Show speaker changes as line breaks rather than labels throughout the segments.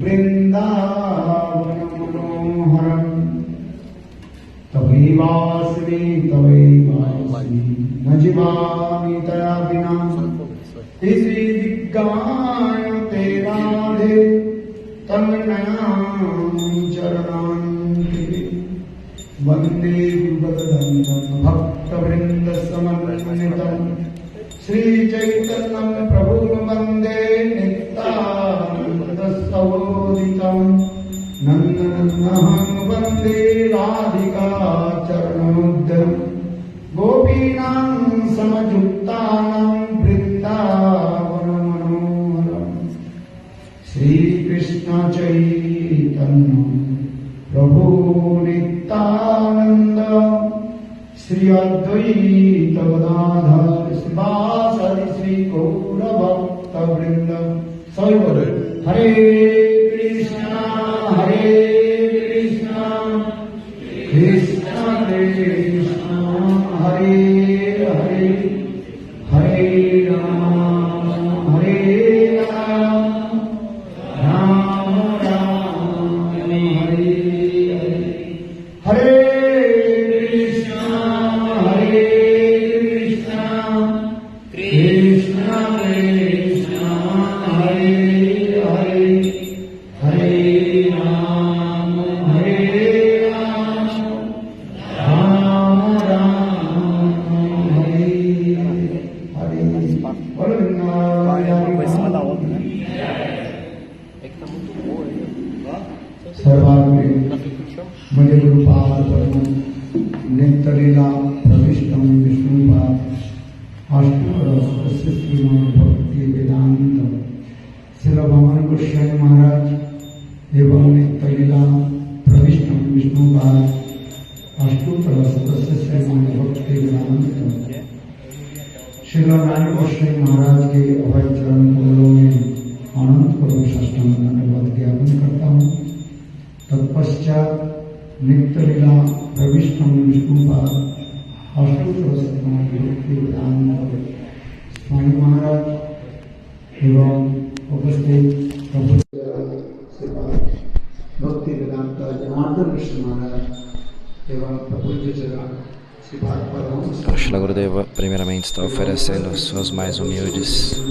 वृंदावन मनोहरम तवैवास्मि तवैवास्मि न जीवामि तया विना इसी दिग्गाय ते राधे तम नयामि चरणान्ते वन्दे युगधर्मं भक्तवृन्दसमन्वितं श्रीचैतन्यं प्रभुं वन्दे नित्यानन्दसहोदितं नन्दनन्दनं वन्दे राधिका चरणोद्यं गोपीनां समयुक्तानां वृन्दावनमनोहरम् श्रीकृष्ण चैतन्य प्रभु नित्यानंद श्री अद्वैत गदाधर श्रीवासदि श्री गौरभक्तवृंद सैवर हरे कृष्णा कृष्ण कृष्ण हरे हरे हरे राम राम राम हरे हरे कृष्णा कृष्ण कृष्ण हरे हरे हरे राम राम राम हरे हरे सर्वाग्रे मध्य गुरुपाद नित्यलीला प्रविष्टम विष्णुपाद अष्टोत्तर श्रीमद् भक्ति वेदांत श्रील भगवान गोस्वामी महाराज एवं नित्यलीला प्रविष्टम विष्णुपाद अष्टोत्तर श्रीमद् भक्ति वेदांत श्रील नारायण गोस्वामी महाराज के अभय चरण कमलों में अनंत करोड़ साष्टांग धन्यवाद ज्ञापन करता हूँ। तत्पश्चात नित्यलीला प्रविष्टम विष्णुपाद अष्टोत्तर श्रीमद् भक्ति वेदांत स्वामी महाराज एवं उपस्थित प्रभु भक्ति वेदांत जनार्दन मिश्र महाराज एवं प्रभुजी चरण
Shila Gurudeva primeiramente está oferecendo suas mais humildes e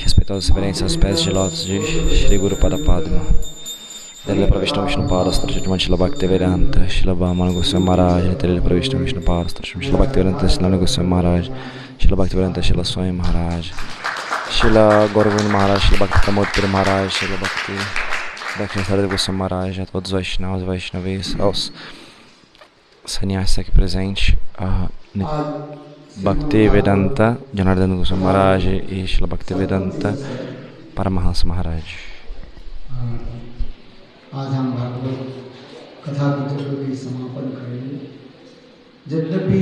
respeitosas reverências aos pés de lótus de Shri Guru Pada Padma. Nele Pravishtam Vishnupada Strajatman Shila Bhaktivedanta Shila Bhamana Goswami Maharaj. Nele Pravishtam Vishnupada Strajatman Shila Bhaktivedanta Shila Goswami Maharaj. Shila Bhaktivedanta Shila Swami Maharaj. Shila Gauravinda Maharaj. Shila Bhakti Pramod Maharaj. Shila Bhakti Bhakti Goswami Maharaj. A todos os Vaishnavas e Vaishnavis, aos sannyasis aqui presente, a Bhakti Vedanta Janardana Goswami Maharaj e Shila Bhakti Vedanta Paramahansa Maharaj.
आज हम भागवत कथा की चक्र समापन करेंगे। यद्यपि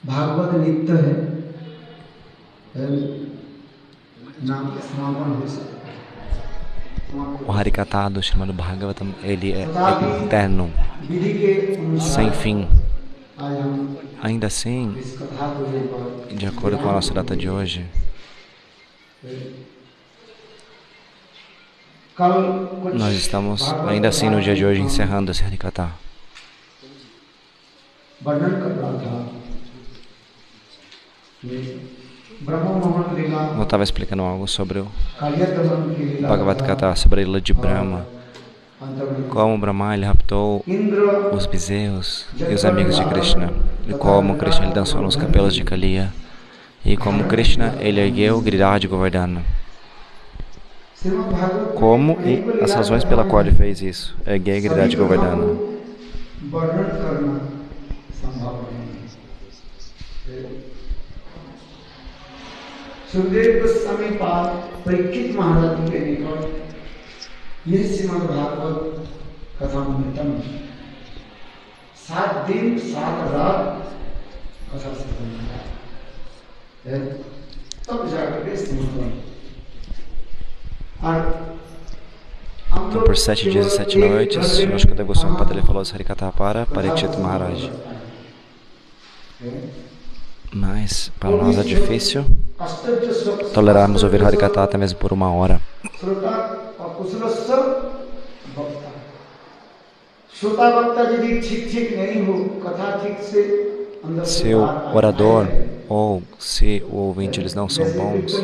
भागवत नित्य है नाम समापन हो सकता है।
O Harikatha do Srimad Bhagavatam, ele é eterno, sem fim. Ainda assim, de acordo com a nossa data de hoje, nós estamos ainda assim no dia de hoje encerrando esse Harikatha. Eu estava explicando algo sobre o Bhagavad Gita, sobre a ilha de Brahma, como Brahma ele raptou os bezerros e os amigos de Krishna, e como Krishna ele dançou nos cabelos de Kaliya, e como Krishna ele ergueu Giriraj Govardhana. Como e as razões pela qual ele fez isso, erguer Giriraj Govardhana.
Sukhdev गोस्वामी पाद परीक्षित महाराज के निकट ये श्रीमद् भागवत कथामृतम 7 दिन 7 रात कथा श्रवण है, तब जाकर के समापन।
Então, por 7 dias e 7 noites, acho que o Goswami Pada ele falou esse Harikatha para Parikshit Maharaj. Mas para nós é difícil tolerarmos ouvir Harikatha até mesmo por 1 hora. Se o orador ou se o ouvinte eles não são bons,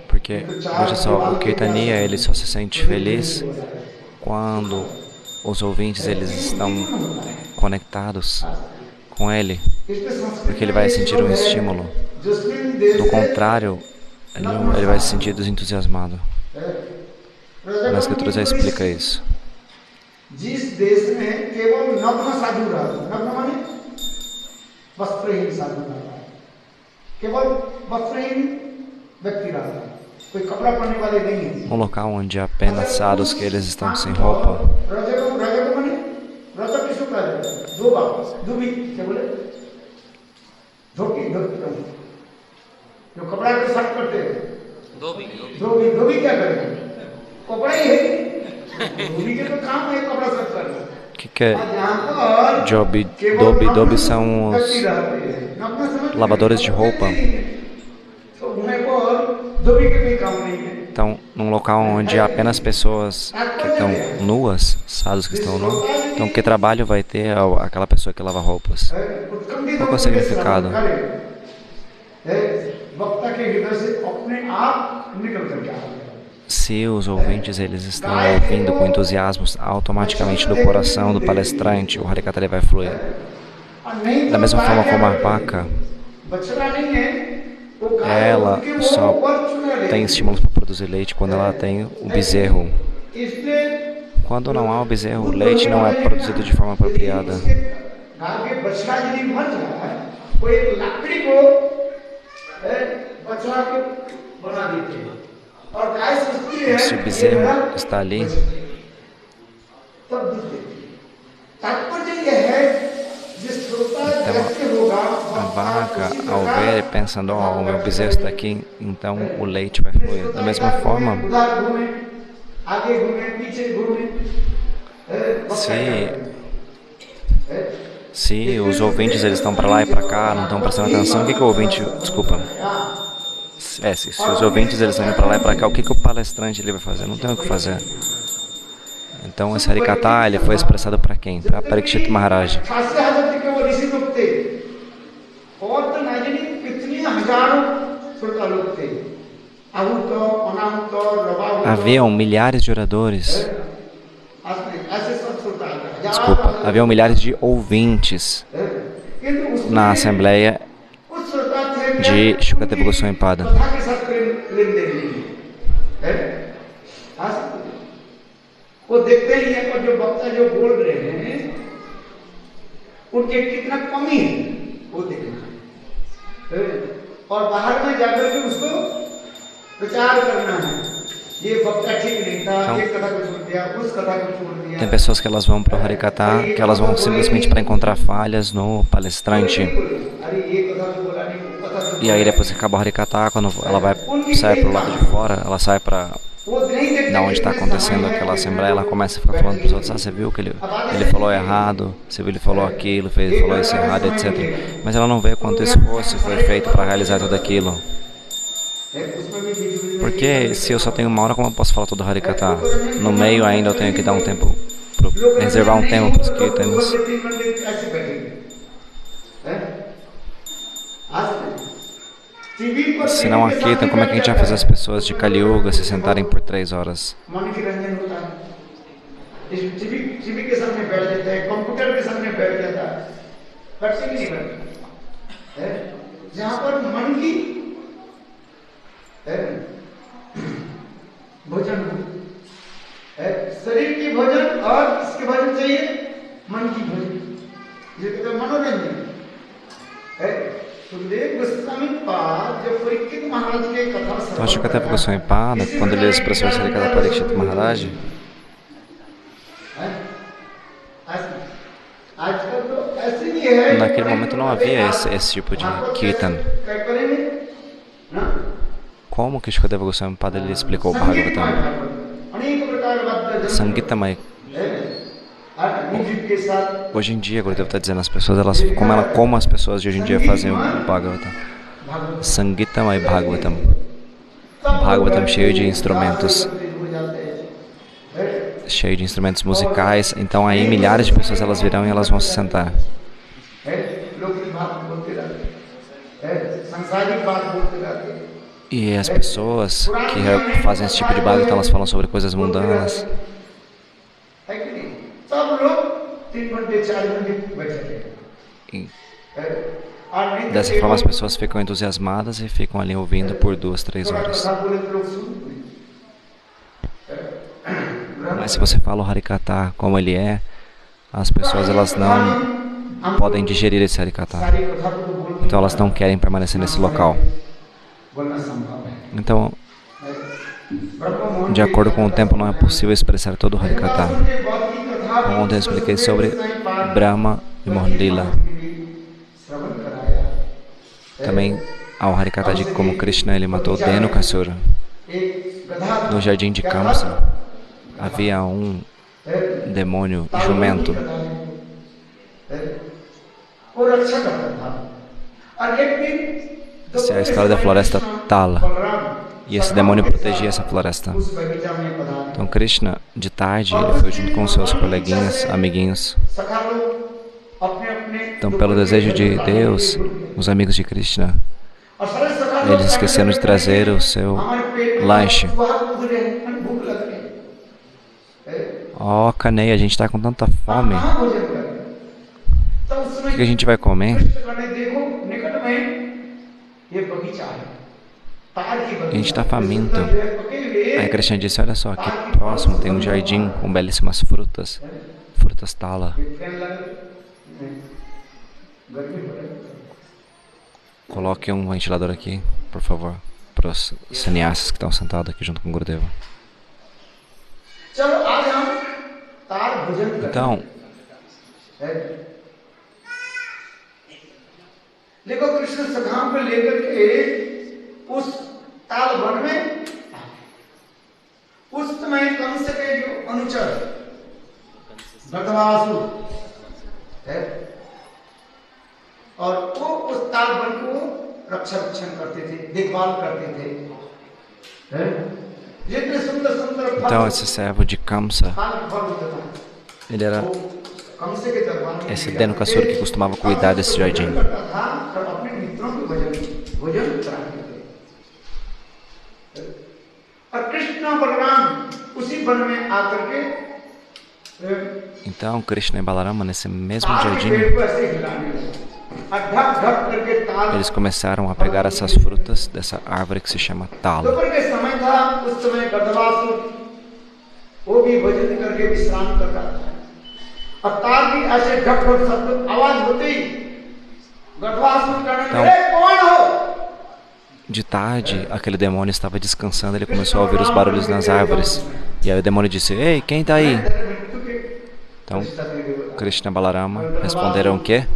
porque, veja só, o Kirtaniya ele só se sente feliz quando os ouvintes eles estão conectados com ele, porque ele vai sentir um estímulo. Do contrário, ele vai se sentir desentusiasmado. Na escritura já explica isso. Um local onde apenas sadhus que eles estão sem roupa. Que é Jobi? Dobi são os lavadores de roupa. Então, num local onde há apenas pessoas que estão nuas, sadhus que estão nus, então que trabalho vai ter aquela pessoa que lava roupas? Qual é o significado? Se os ouvintes eles estão ouvindo com entusiasmo, automaticamente do coração do palestrante, o Harikatha vai fluir. Da mesma forma como a vaca, ela só tem estímulos para produzir leite quando ela tem o bezerro. Quando não há o bezerro, o leite não é produzido de forma apropriada. Se o bezerro está ali, então a vaca, ao ver, pensando, o meu bezerro está aqui, então o leite vai fluir. Da mesma forma, se os ouvintes eles estão para lá e para cá, não estão prestando atenção, o que o ouvinte... Desculpa. Se os ouvintes eles estão indo para lá e para cá, o que o palestrante ele vai fazer? Não tem o que fazer. Então esse Harikatha ele foi expressado para quem? Para Parikshit Maharaj. Haviam milhares de oradores. Desculpa, haviam milhares de ouvintes na assembleia de Shukadeva Goswami Pada. Tem pessoas que elas vão para o Harikatha, que elas vão simplesmente para encontrar falhas no palestrante. E aí depois que acaba o Harikatha, quando ela vai sair para o lado de fora, ela sai para da onde está acontecendo aquela assembleia, ela começa a ficar falando para os outros, você viu que ele falou errado, você viu ele falou aquilo, falou isso errado, etc. Mas ela não vê quanto esforço foi feito para realizar tudo aquilo. Porque se eu só tenho 1 hora, como eu posso falar todo o Harikatha? No meio ainda eu tenho que dar um tempo, reservar um tempo para os kirtans. Se não há kirtan, como é que a gente vai fazer as pessoas de Kali Yuga se sentarem por 3 horas?
शरीर की भोजन और किसके भोजन चाहिए? मन की भोजन, जिसको मनोरंजन।
Então, Shukadeva Goswami Pada, quando ele expressou essa Harikatha Parikshit Maharaj, naquele momento não havia esse tipo de kirtan como que Shukadeva Goswami Pada ele explicou o Bhagavatam. Sangitamai. Hoje em dia, Gurudeva está dizendo, as pessoas, como as pessoas de hoje em dia fazem o Bhagavatam. Sangitamai Bhagavatam. Bhagavatam cheio de instrumentos musicais. Então aí milhares de pessoas elas virão e elas vão se sentar. E as pessoas que fazem esse tipo de Bhagavatam, elas falam sobre coisas mundanas. E dessa forma as pessoas ficam entusiasmadas e ficam ali ouvindo por 2, 3 horas. Mas se você fala o Harikatha como ele é, as pessoas elas não podem digerir esse Harikatha. Então elas não querem permanecer nesse local. Então, de acordo com o tempo, não é possível expressar todo o Harikatha. Ontem eu expliquei sobre Brahma e Mohandila. Também há o Harikatha de como Krishna ele matou Dhenukasura. No jardim de Kamsa havia um demônio jumento. Essa é a história da floresta Tala. E esse demônio protegia essa floresta. Então Krishna, de tarde, ele foi junto com seus coleguinhas, amiguinhos. Então, pelo desejo de Deus, os amigos de Krishna, eles esqueceram de trazer o seu lanche. Oh, Kaneia, a gente está com tanta fome. O que a gente vai comer? A gente está faminto. Aí Krishna disse, olha só, aqui próximo tem um jardim com belíssimas frutas. Frutas Tala. Coloque um ventilador aqui, por favor, para os sannyasas que estão sentados aqui junto com o Gurudeva. Então,
और वो उस ताल वन को रक्षण करते थे, देखभाल करते थे। जितने सुंदर सुंदर
então esse servo de Kamsa, ele era esse Dhenukasura que costumava cuidar desse jardim. Então Krishna e Balarama nesse mesmo jardim, eles começaram a pegar essas frutas dessa árvore que se chama Tala. Então, de tarde, aquele demônio estava descansando, ele começou a ouvir os barulhos nas árvores. E aí o demônio disse, ei, quem está aí? Então, Krishna e Balarama responderam o quê?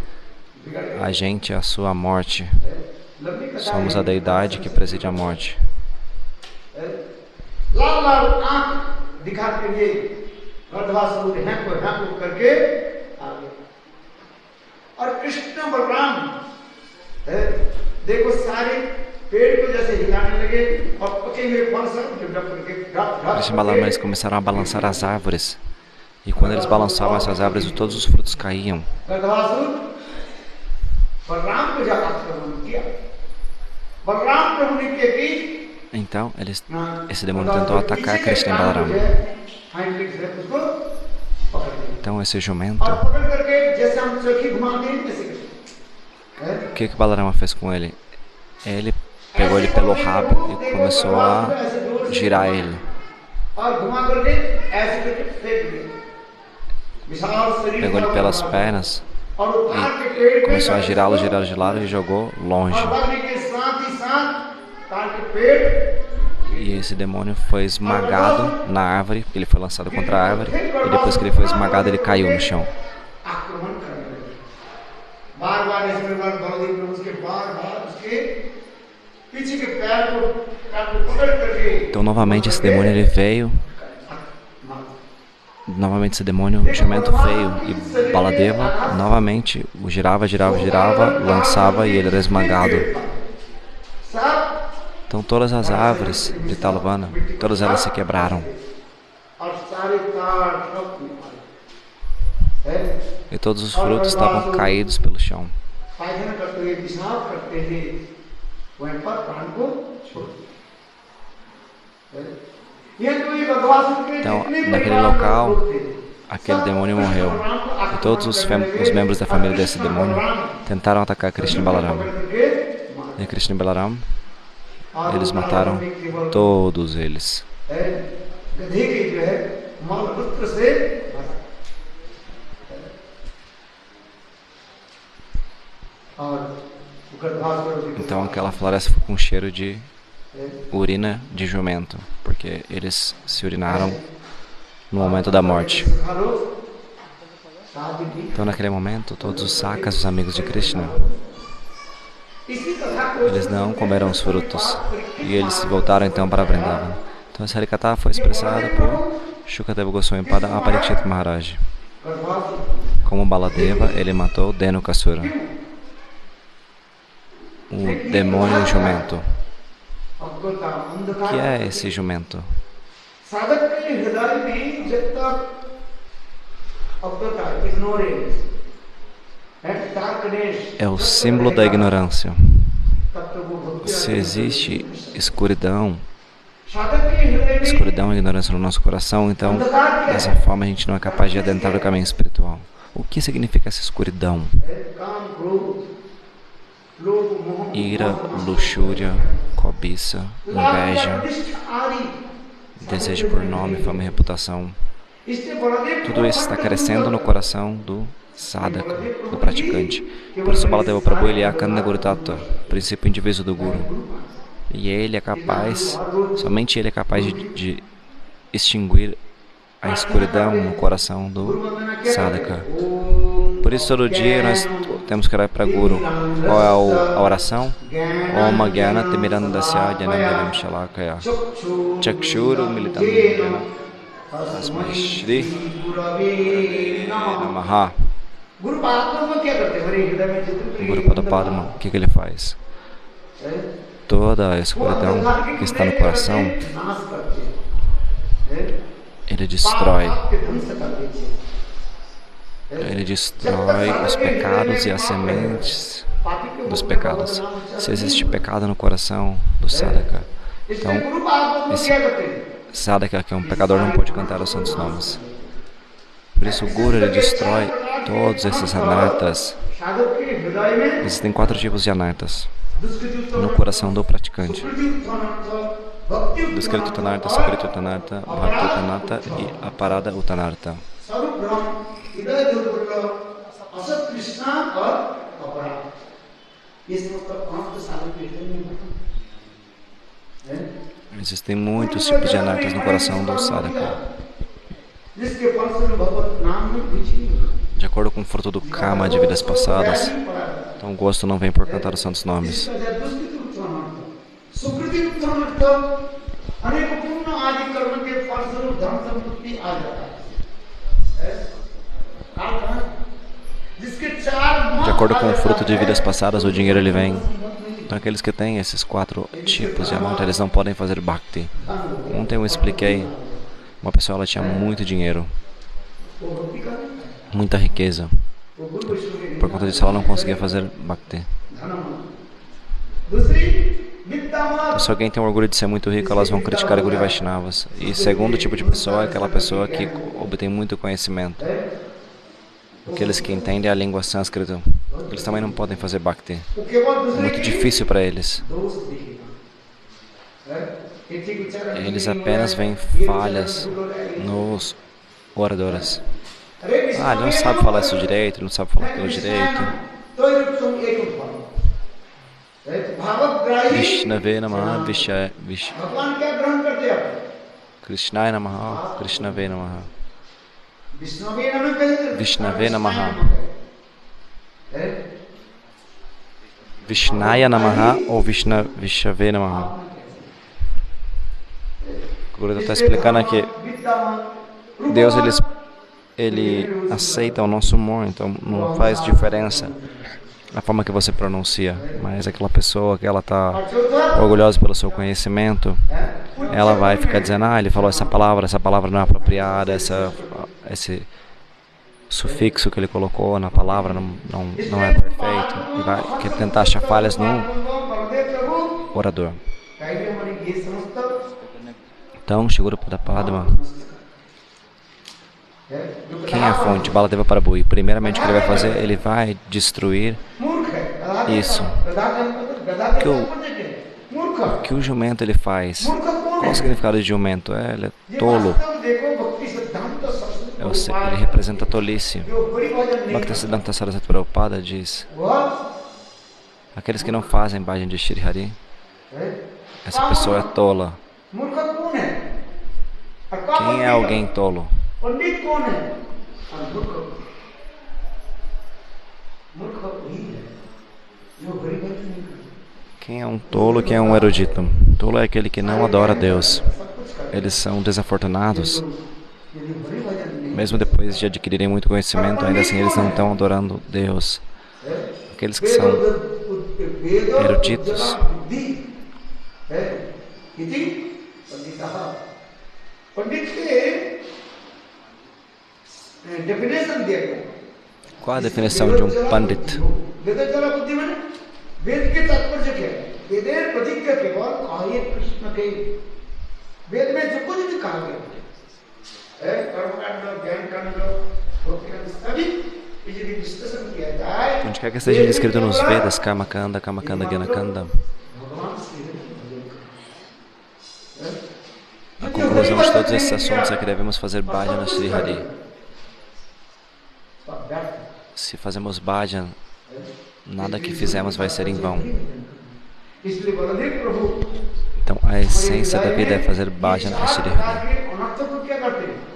A gente é a sua morte. Somos a deidade que preside a morte. Krishna e Balarama eles começaram a balançar as árvores. E quando eles balançavam essas árvores, todos os frutos caíam. Então, esse demônio tentou atacar Krishna e Balarama. Então, esse jumento, o que Balarama fez com ele? Ele pegou ele pelo rabo e começou a girar ele. Pegou ele pelas pernas e começou a girá-lo e jogou longe. E esse demônio foi esmagado na árvore, porque ele foi lançado contra a árvore, e depois que ele foi esmagado, ele caiu no chão.
पीछे के पैर को पकड़ करके
Então novamente esse demônio ele veio. Novamente esse demônio, o jumento veio e Baladeva novamente o girava, lançava e ele era esmagado. Então todas as árvores de Talavana, todas elas se quebraram. E todos os frutos estavam caídos pelo chão. Então, naquele local, aquele demônio morreu. E todos os membros da família desse demônio tentaram atacar Krishna e Balaram. E Krishna e Balaram, eles mataram todos eles. Então aquela floresta ficou com cheiro de urina de jumento, porque eles se urinaram no momento da morte. Então naquele momento, todos os sakas, os amigos de Krishna, eles não comeram os frutos e eles voltaram então para Vrindavan. Então essa Harikatha foi expressada por Shukadeva Goswami Pada Aparikshit Maharaj. Como Baladeva, ele matou Dhenukasura, o demônio jumento. O que é esse jumento? É o símbolo da ignorância. Se existe escuridão e ignorância no nosso coração, então dessa forma a gente não é capaz de adentrar o caminho espiritual. O que significa essa escuridão? Ira, luxúria, cobiça, inveja, desejo por nome, fama e reputação. Tudo isso está crescendo no coração do sadhaka, do praticante. Por isso Baladeva Prabhu ele é a Kanda Guru Tattva, princípio indiviso do Guru. E ele é capaz, somente ele é capaz de extinguir a escuridão no coração do sadhaka. Por isso todo dia nós temos que orar para Guru. Qual é a oração? Om Gyana Timirandasya Jnanam Shalakaya Chakshuru Militam Jnana Tasmai Shri Namaha. Guru Pada Padma, o que ele faz? Toda a escuridão que está no coração, ele destrói. Ele destrói os pecados e as sementes dos pecados. Se existe pecado no coração do sadhaka, então esse sadhaka, que é um pecador, não pode cantar os santos nomes. Por isso o Guru ele destrói todos esses anartas. Existem 4 tipos de anartas no coração do praticante: Duskrita Utanartha, Sukrita Utanartha, Bhakti Utanartha e Aparada Utanartha. Existem muitos tipos de anartas no coração do sadhaka. De acordo com o fruto do karma de vidas passadas, então o gosto não vem por cantar os santos nomes. De acordo com o fruto de vidas passadas, o dinheiro ele vem. Então aqueles que têm esses 4 tipos de anarta, eles não podem fazer bhakti. Ontem eu expliquei, uma pessoa ela tinha muito dinheiro, muita riqueza. Por conta disso ela não conseguia fazer bhakti. Então, se alguém tem orgulho de ser muito rico, elas vão criticar Guru e Vaishnavas. E segundo tipo de pessoa é aquela pessoa que obtém muito conhecimento. Aqueles que entendem a língua sânscrita, eles também não podem fazer bhakti. É muito difícil para eles. Eles apenas veem falhas nos oradores. Ele não sabe falar isso direito, ele não sabe falar aquilo direito. Vishnave Namaha, Krishnaya Namaha, Krishnave Namaha. Vishnave Namaha. Vishnaya Namaha ou Vishnave Namaha. O Gurudev está explicando aqui. Deus ele aceita o nosso humor, então não faz diferença a forma que você pronuncia, mas aquela pessoa que ela está orgulhosa pelo seu conhecimento, ela vai ficar dizendo, ele falou essa palavra não é apropriada, esse sufixo que ele colocou na palavra não é perfeito, e vai tentar achar falhas no orador. Então, Shri Pada Padma, quem é a fonte? Baladeva Prabhu. E primeiramente o que ele vai fazer? Ele vai destruir isso. O que o jumento ele faz? Qual o significado de jumento? Ele é tolo. Ele representa a tolice. Bhaktisiddhanta Saraswati Prabhupada diz: aqueles que não fazem bhajan de Shri Hari, essa pessoa é tola. Quem é alguém tolo? Quem é um tolo, quem é um erudito? Tolo é aquele que não adora a Deus. Eles são desafortunados. Mesmo depois de adquirirem muito conhecimento, ainda assim eles não estão adorando Deus. Aqueles que são eruditos. Qual a definição de um Pandit? Onde quer que esteja descrito nos Vedas, Karma Kanda, Gyana Kanda, a conclusão de todos esses assuntos é que devemos fazer bhajana Shri Hari. Se fazemos bhajan, nada que fizemos vai ser em vão. Então, a essência da vida é fazer bhajan a Shri Hari.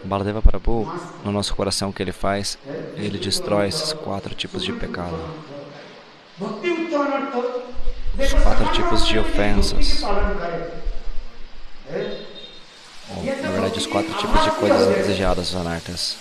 Baladeva Prabhu, no nosso coração, o que ele faz? Ele destrói esses 4 tipos de pecado. Os 4 tipos de ofensas. Ou, na verdade, os 4 tipos de coisas indesejadas, os anartas.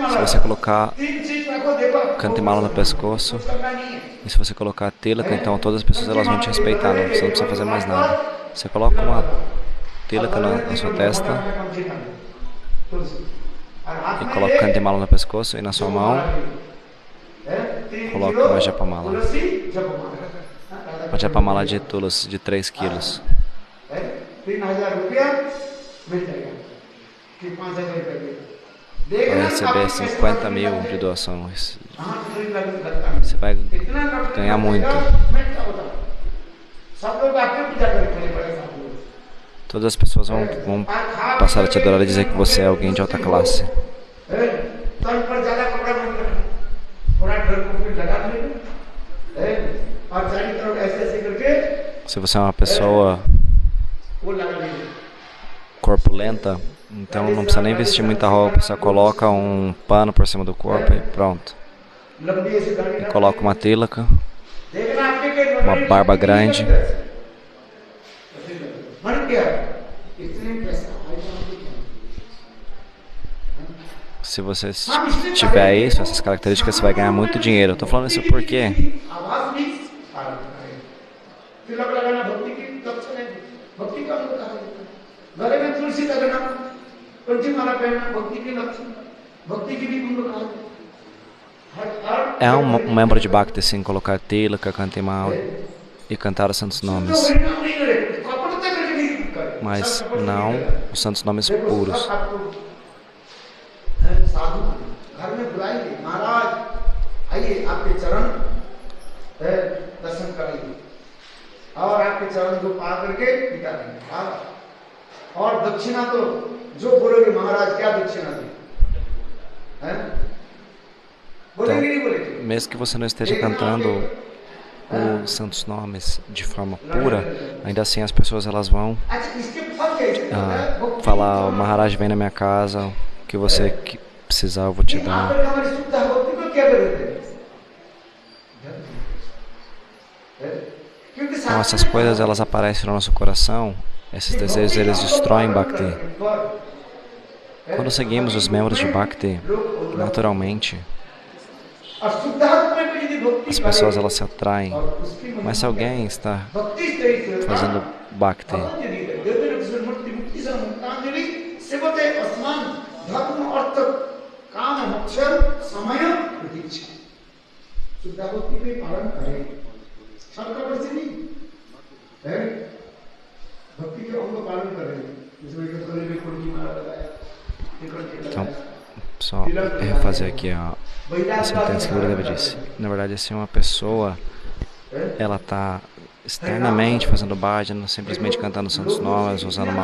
Se você colocar Kantimala no pescoço, e se você colocar tilaka, então todas as pessoas elas vão te respeitar, você não precisa fazer mais nada. Você coloca uma tilaka na sua testa e coloca Kantimala no pescoço, e na sua mão coloca uma japamala. Uma japamala de tulas de 3 quilos. Vai receber 50 mil de doações. Você vai ganhar muito. Todas as pessoas vão passar a te adorar e dizer que você é alguém de alta classe. Se você é uma pessoa corpulenta, então não precisa nem vestir muita roupa, só coloca um pano por cima do corpo e pronto. E coloca uma tilaka, uma barba grande. Se você tiver isso, essas características, você vai ganhar muito dinheiro. Eu estou falando isso porque é um membro de Bhakti sim colocar tilaka, Kantimala e cantar os santos nomes, mas não os santos nomes puros.
और आपके चरण को पा करके पिता देंगे। और दक्षिणा तो जो बोलोगे महाराज क्या दक्षिणा दें,
Então, mesmo que você não esteja cantando os santos nomes de forma pura, ainda assim as pessoas elas vão falar: o Maharaj vem na minha casa, o que você precisar eu vou te dar. Então essas coisas elas aparecem no nosso coração, esses desejos eles destroem Bhakti. Quando seguimos os membros de Bhakti, naturalmente as pessoas elas se atraem. Mas se alguém está fazendo Bhakti então, só refazer aqui a sentença que o Gurudeva disse. Na verdade, se uma pessoa ela está externamente fazendo bhajana, simplesmente cantando santos nomes, usando uma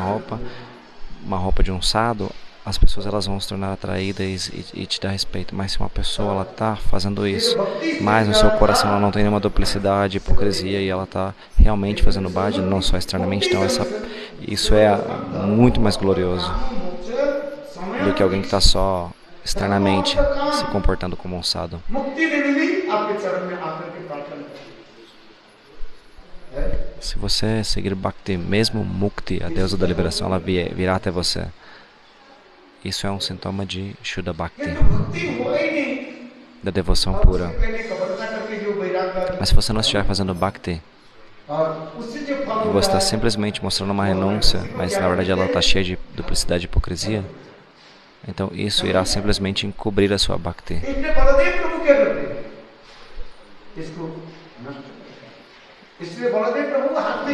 roupa de um sadhu, as pessoas elas vão se tornar atraídas e te dar respeito. Mas se uma pessoa ela está fazendo isso, mas no seu coração ela não tem nenhuma duplicidade, hipocrisia, e ela está realmente fazendo bhajana, não só externamente, então isso é muito mais glorioso do que alguém que está só externamente se comportando como um sadhu. Se você seguir Bhakti, mesmo Mukti, a deusa da liberação, ela virá até você. Isso é um sintoma de Shuddha Bhakti, da devoção pura. Mas se você não estiver fazendo Bhakti, e você está simplesmente mostrando uma renúncia, mas na verdade ela está cheia de duplicidade e hipocrisia, então isso irá simplesmente encobrir a sua Bhakti.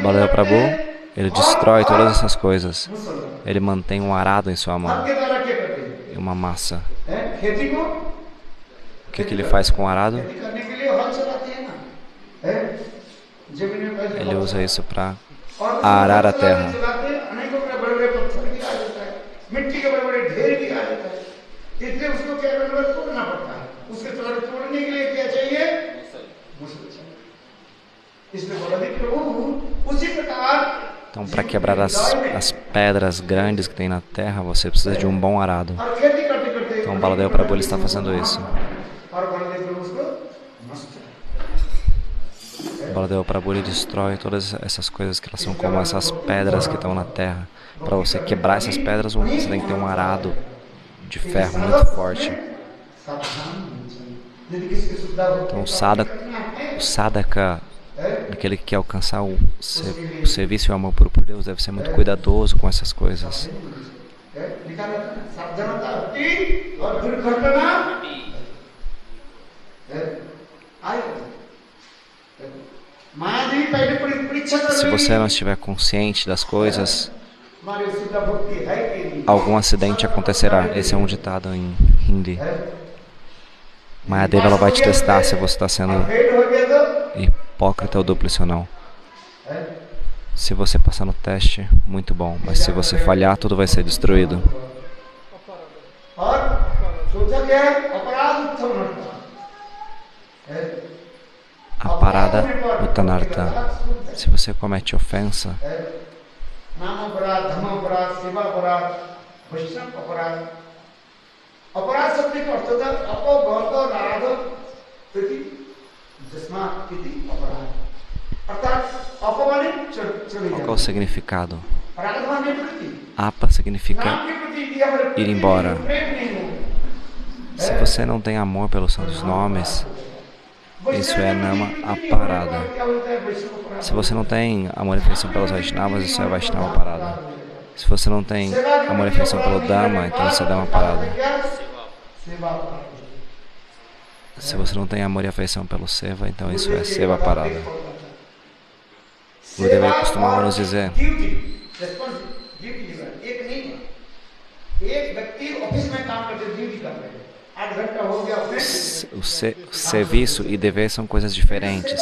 Baladeva Prabhu, ele destrói todas essas coisas. Ele mantém um arado em sua mão e uma massa. O que ele faz com o arado? Ele usa isso para arar a terra. Então, para quebrar as pedras grandes que tem na terra, você precisa de um bom arado. Então, Baladeva Prabhu ele está fazendo isso. Baladeva Prabhu ele destrói todas essas coisas que elas são como essas pedras que estão na terra. Para você quebrar essas pedras, você tem que ter um arado de ferro muito forte. Então, o sadhaka, aquele que quer alcançar o serviço e o amor puro por Deus, deve ser muito cuidadoso com essas coisas. Se você não estiver consciente das coisas, algum acidente acontecerá. Esse é um ditado em Hindi. Mayadeva ela vai te testar se você está sendo hipócrita ou duplo ou não. Se você passar no teste, muito bom. Mas se você falhar, tudo vai ser destruído. A parada Uttanartha. Se você comete ofensa, qual é o significado? Apa significa ir embora. Se você não tem amor pelos santos nomes, isso é Nama Aparada. Se você não tem amor e afeição pelos Vaishnavas, isso é Vaishnava Parada. Se você não tem amor e afeição pelo Dhamma, então isso é Dhamma Parada. Se você não tem amor e afeição pelo Seva, então isso é Seva Parada. O Gurudeva costumava nos dizer: o serviço e dever são coisas diferentes.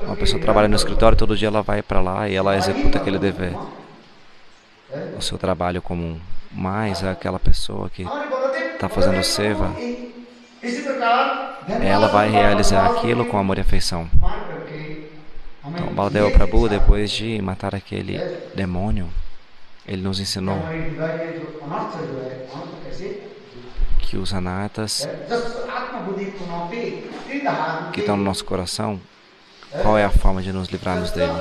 Uma pessoa trabalha no escritório, todo dia ela vai para lá e ela executa aquele dever, o seu trabalho comum. Mas aquela pessoa que está fazendo seva,
इसी प्रकार
ela vai realizar aquilo com amor e afeição. Então, Baladeva Prabhu, depois de matar aquele demônio, ele nos ensinou que os anatas que estão no nosso coração, qual é a forma de nos livrarmos dele?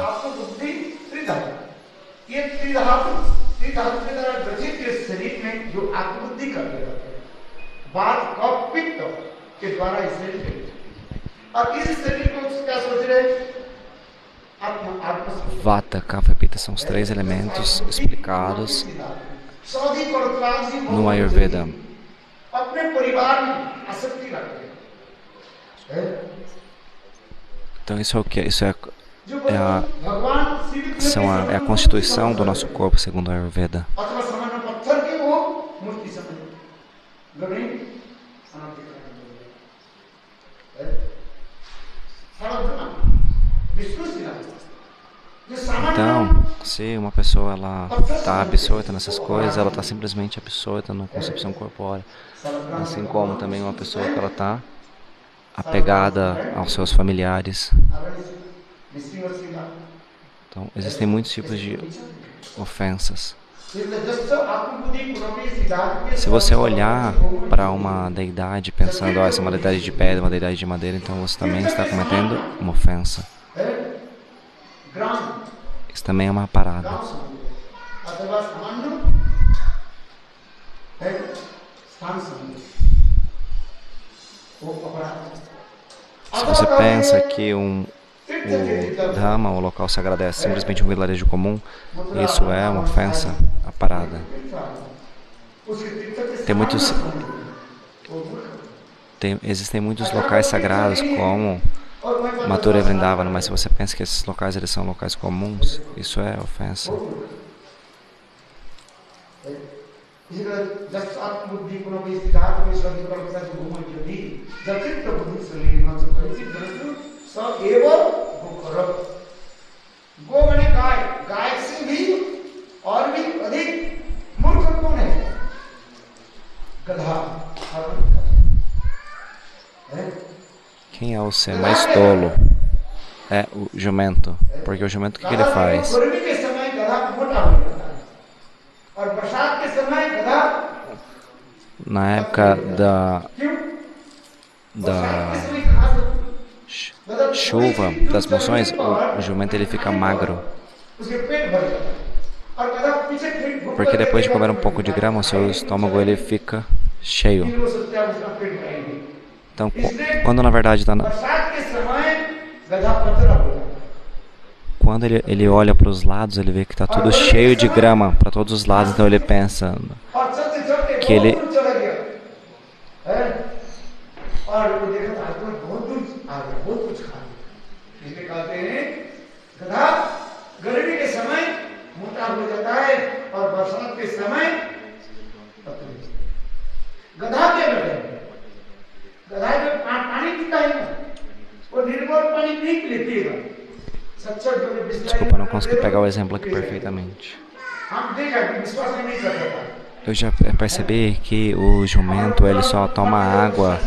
Vata, Kapha e Pitta são os três elementos explicados no Ayurveda. Então isso é o que? Isso é a constituição do nosso corpo, segundo a Ayurveda. Então, se uma pessoa está absorta nessas coisas, ela está simplesmente absorta na concepção corpórea. Assim como também uma pessoa que ela está apegada aos seus familiares. Então, existem muitos tipos de ofensas. Se você olhar para uma deidade pensando, essa é uma deidade de pedra, uma deidade de madeira, então você também está cometendo uma ofensa. Isso também é uma parada. Se você pensa que o Dhamma, o local sagrado, é simplesmente um vilarejo comum, isso é uma ofensa à parada. Existem muitos locais sagrados, como Mathura e Vrindavana, mas se você pensa que esses locais eles são locais comuns, isso é ofensa. Quem é o ser mais tolo? É o jumento. Porque o jumento, o que ele faz? Na época da chuva, das monções, o jumento ele fica magro. Porque depois de comer um pouco de grama, o seu estômago ele fica cheio. Então, quando na verdade está quando ele olha para os lados, ele vê que está tudo cheio de grama para todos os lados, então ele pensa que ele Desculpa, não consegui pegar o exemplo aqui perfeitamente. Eu já percebi que o jumento ele só toma água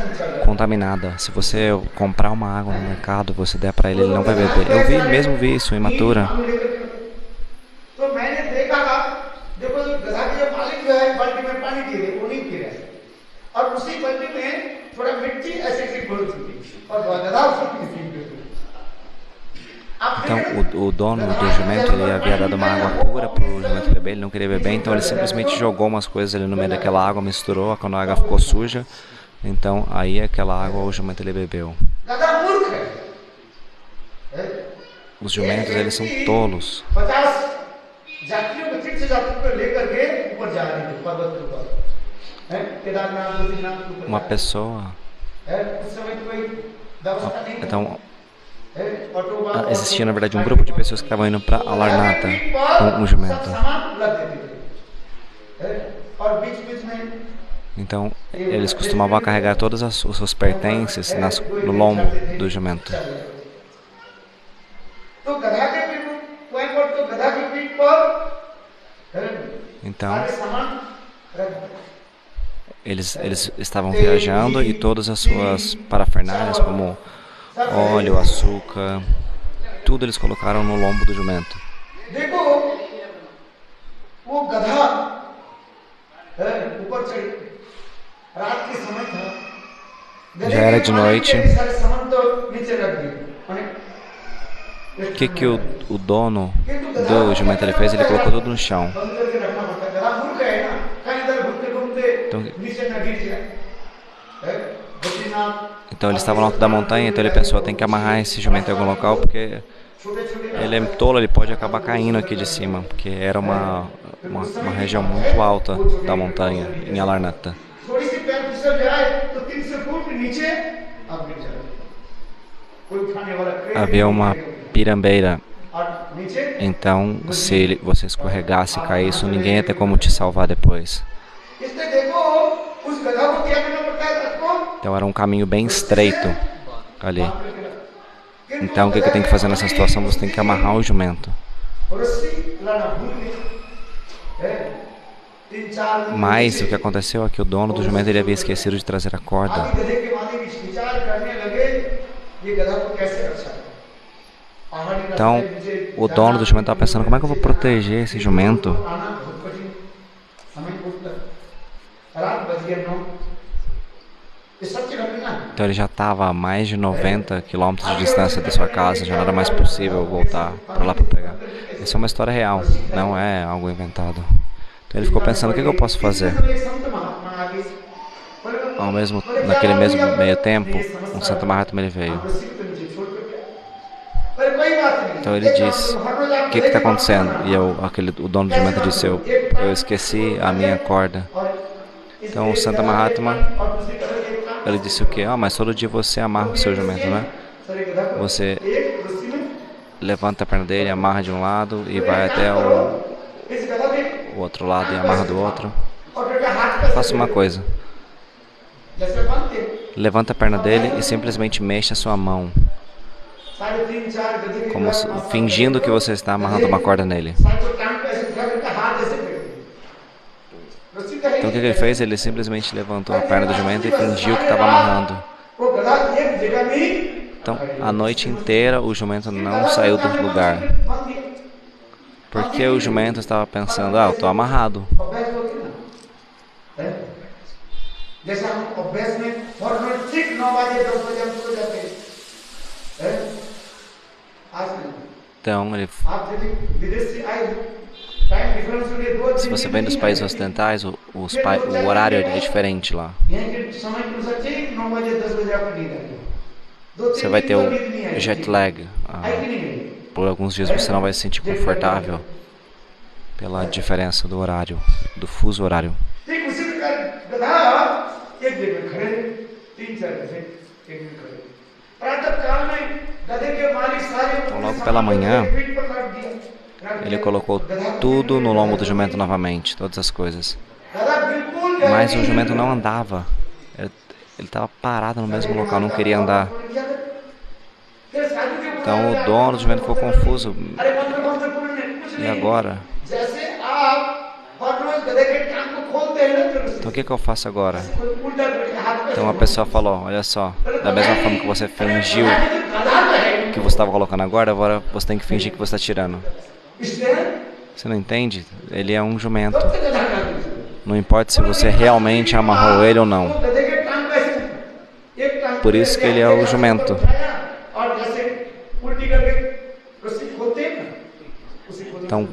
contaminada. Se você comprar uma água no mercado, você der para ele não vai beber. Eu vi isso em Mathura. Então o dono do jumento ele havia dado uma água pura para o jumento beber, ele não queria beber, então ele simplesmente jogou umas coisas ali no meio daquela água, misturou, quando a água ficou suja, então aí aquela água o jumento ele bebeu. Os jumentos eles são tolos. Uma pessoa. Então existia na verdade um grupo de pessoas que estavam indo para Alarnata com um jumento. Então eles costumavam carregar todos os seus pertences no lombo do jumento. Então Eles estavam viajando e todas as suas parafernálias, como óleo, açúcar, tudo eles colocaram no lombo do jumento.
देखो वो गधा ऊपर चढ़ रात के समय था
Já era de noite.
सारे सामान तो नीचे रख दिए
O que o dono do jumento ele fez? Ele colocou tudo no chão.
बंद करके रखना पड़ता है गधा मूर्ख है ना कहीं इधर घूमते घूमते नीचे न गिर जाए Badrinath
Então eles estavam no alto da montanha, então ele pensou, tem que amarrar esse jumento em algum local, porque ele é tolo, ele pode acabar caindo aqui de cima, porque era uma região muito alta da montanha, em Alarnata.
थोड़ी सी पैर फिसल जाए तो 300 फुट नीचे आप गिर जाओगे कोई उठाने वाला क्रेन
Havia uma pirambeira,
और नीचे
então se você escorregasse e caísse, ninguém ia ter como te salvar depois.
इसलिए देखो उस गधा को क्या करना पड़ता है सबको
Então era um caminho bem estreito ali. Então o que tem que fazer nessa situação? Você tem que amarrar o jumento.
रस्सी लाना भूल गए है 3-4 दिन
Mas o que aconteceu é que o dono do jumento ele havia esquecido de trazer a corda.
आदि गधे के मालिक विचार करने लगे ये गधा को कैसे रक्षा करें पहाड़ी रास्ते
Então
मुझे
o dono do jumento estava pensando, como é que eu vou proteger esse jumento?
आना बहुत कठिन समय पूछता रात बज गया 9 ये सच्ची घटना है
Então ele já estava a mais de 90 quilômetros de distância da sua casa, já não era mais possível voltar para lá para pegar. Isso é uma história real, não é algo inventado. Então ele ficou pensando, o que eu posso fazer? Naquele mesmo meio tempo, um Santo Mahatma ele veio. Então ele disse, o que está acontecendo? E o dono do jumento disse, eu esqueci a minha corda. Então o Santo Mahatma, ele disse o quê? Mas todo dia você amarra o seu jumento, né? Você levanta a perna dele, amarra de um lado e vai até o outro lado e amarra do outro. Faça uma coisa. Levanta a perna dele e simplesmente mexa a sua mão, como fingindo que você está amarrando uma corda nele. Então o que ele fez? Ele simplesmente levantou a perna do jumento e fingiu que estava amarrando. Então a noite inteira o jumento não saiu do lugar. Porque o jumento estava pensando, eu estou amarrado. Então ele... Se você vem dos países ocidentais, o horário é diferente lá. Você vai ter o jet lag. Por alguns dias você não vai se sentir confortável pela diferença do horário, do fuso horário. Então logo pela manhã, ele colocou tudo no lombo do jumento novamente, todas as coisas. Mas o jumento não andava. Ele estava parado no mesmo local, não queria andar. Então o dono do jumento ficou confuso. E agora? Então o que eu faço agora? Então a pessoa falou, olha só, da mesma forma que você fingiu que você estava colocando agora você tem que fingir que você está tirando. Você não entende? Ele é um jumento. Não importa se você realmente amarrou ele ou não. Por isso que ele é o jumento. Então,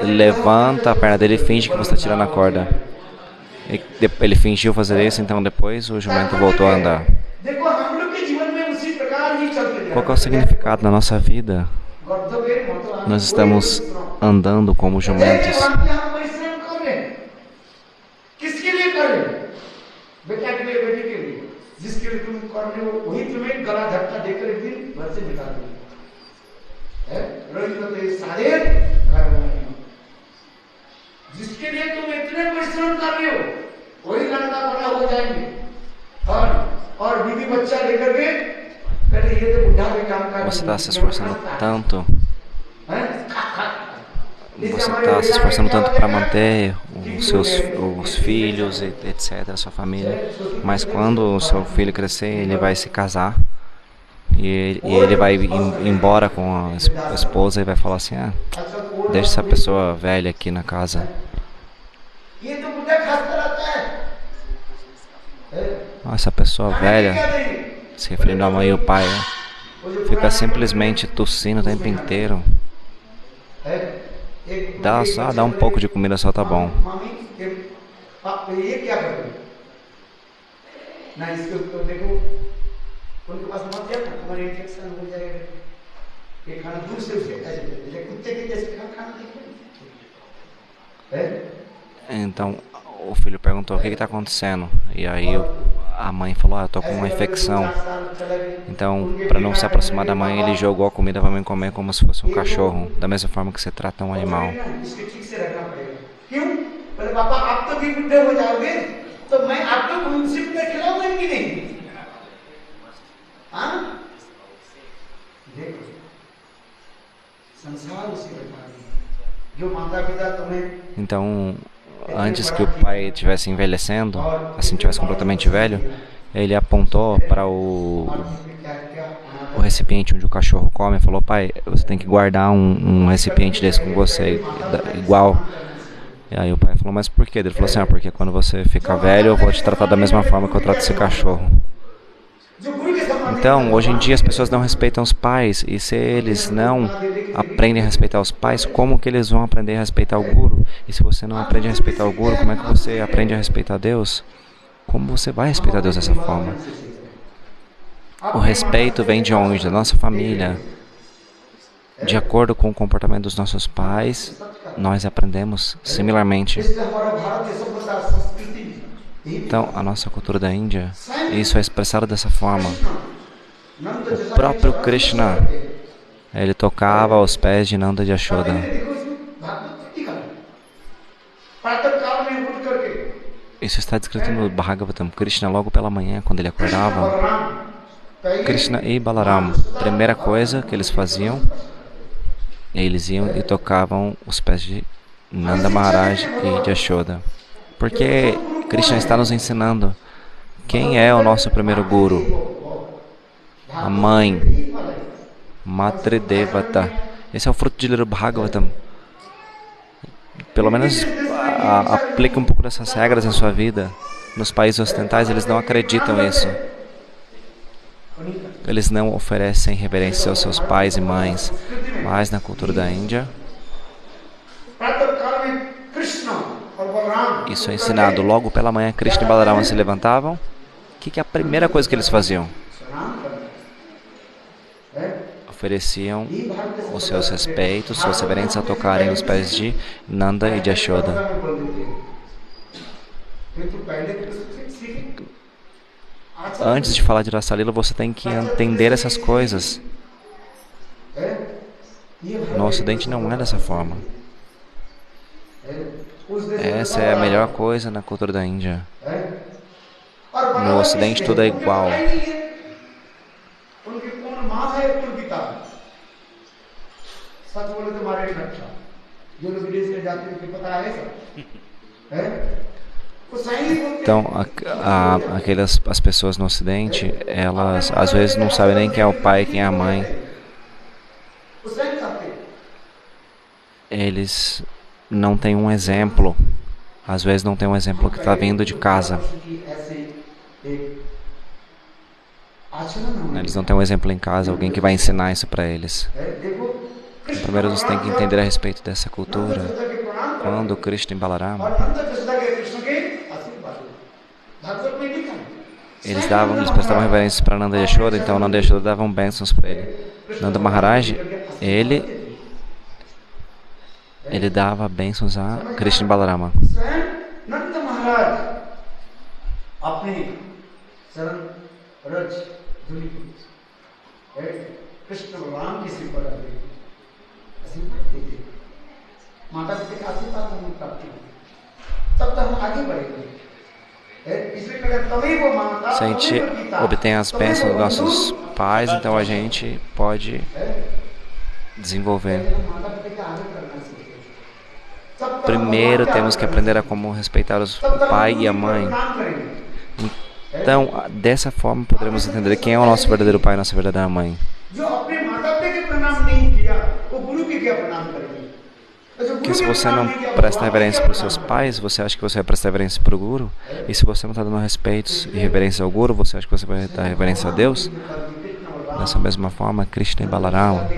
levanta a perna dele e finge que você está tirando a corda. Ele fingiu fazer isso, então depois o jumento voltou a andar. Qual que é o significado da nossa vida? Nós estamos andando como jumentos. Você está se esforçando tanto, você está se esforçando tanto para manter os filhos, etc., a sua família, mas quando o seu filho crescer, ele vai se casar e ele vai ir embora com a esposa e vai falar assim, deixa essa pessoa velha aqui na casa. Essa pessoa velha, se referindo à mãe e ao pai, fica simplesmente tossindo o tempo inteiro. Dá um pouco de comida só tá bom. Então o filho perguntou o que está acontecendo. E aí a mãe falou, eu tô com uma infecção. Então, para não se aproximar da mãe, ele jogou a comida para a mãe comer como se fosse um cachorro, da mesma forma que você trata um animal. Então, antes que o pai estivesse envelhecendo, assim estivesse completamente velho, ele apontou para o recipiente onde o cachorro come e falou, pai, você tem que guardar um recipiente desse com você, igual. E aí o pai falou, mas por quê? Ele falou assim, porque quando você ficar velho eu vou te tratar da mesma forma que eu trato esse cachorro. Então, hoje em dia as pessoas não respeitam os pais, e se eles não aprendem a respeitar os pais, como que eles vão aprender a respeitar o guru? E se você não aprende a respeitar o guru, como é que você aprende a respeitar Deus? Como você vai respeitar Deus dessa forma? O respeito vem de onde? Da nossa família. De acordo com o comportamento dos nossos pais, nós aprendemos similarmente. Então, a nossa cultura da Índia, isso é expressado dessa forma. O próprio Krishna, ele tocava aos pés de Nanda e Yashoda. Isso está descrito no Bhagavatam. Krishna, logo pela manhã, quando ele acordava, Krishna e Balaram, primeira coisa que eles faziam, eles iam e tocavam os pés de Nanda Maharaj e de Yashoda. Porque Krishna está nos ensinando quem é o nosso primeiro guru. A mãe, Matridevata. Esse é o fruto de ler o Bhagavatam. Pelo menos aplique um pouco dessas regras em sua vida. Nos países ocidentais eles não acreditam nisso. Eles não oferecem reverência aos seus pais e mães. Mas na cultura da Índia, isso é ensinado. Logo pela manhã, Krishna e Balarama se levantavam. O que é a primeira coisa que eles faziam? Ofereciam os seus respeitos, suas reverências a tocarem os pés de Nanda e de Yashoda. Antes de falar de Rasa Lila, você tem que entender essas coisas. No Ocidente não é dessa forma. Essa é a melhor coisa na cultura da Índia. No Ocidente tudo é igual. Então, as pessoas no Ocidente, elas às vezes não sabem nem quem é o pai e quem é a mãe. Eles não têm um exemplo. Às vezes não tem um exemplo que está vindo de casa. Eles não têm um exemplo em casa, alguém que vai ensinar isso para eles. Então, primeiro você tem que entender a respeito dessa cultura. Quando Krishna e Balarama, eles prestavam reverências para Nanda e Yashoda, então Nanda e Yashoda davam bênçãos para ele. Nanda Maharaj, ele dava bênçãos a Krishna e Balarama. Se a gente obtém as bênçãos dos nossos pais, então a gente pode desenvolver Primeiro temos que aprender a como respeitar o pai e a mãe. Então, dessa forma poderemos entender quem é o nosso verdadeiro pai e a nossa verdadeira mãe. Porque se você não presta reverência para os seus pais, você acha que você vai prestar reverência para o Guru? E se você não está dando respeito e reverência ao Guru, você acha que você vai dar reverência a Deus? Dessa mesma forma, Krishna e Balaram,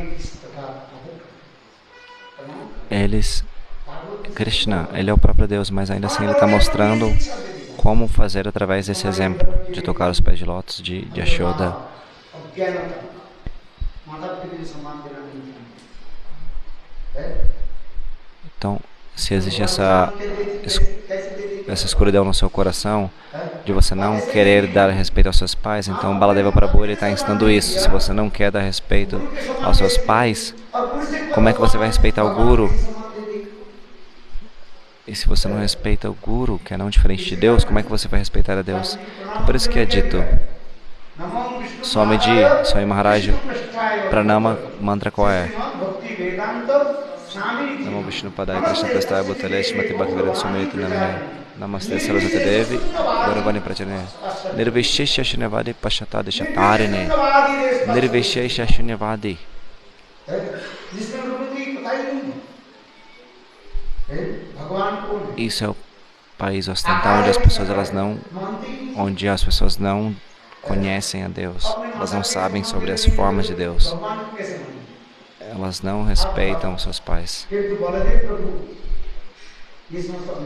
Krishna, ele é o próprio Deus, mas ainda assim ele está mostrando como fazer através desse exemplo de tocar os pés de lótus de Yashoda. Então, se existe essa escuridão no seu coração, de você não querer dar respeito aos seus pais, então Baladeva Prabhu está ensinando isso. Se você não quer dar respeito aos seus pais, como é que você vai respeitar o Guru? E se você não respeita o Guru, que é não diferente de Deus, como é que você vai respeitar a Deus? Por isso que é dito, Swamiji Maharaj, Pranama mantra qual é? Namo Vishnu Padaya Krishna Prastaya Bhutale Shrimati Bhaktivedanta Swami Nityananda Namaste Saraswati Devi Gauravani Pracharine Nirvishesha Shunyavadi Pashatadi Shatarine Nirvishesha Shunyavadi. Isso é o país ocidental onde as pessoas não conhecem a Deus. Elas não sabem sobre as formas de Deus. Elas não respeitam seus pais.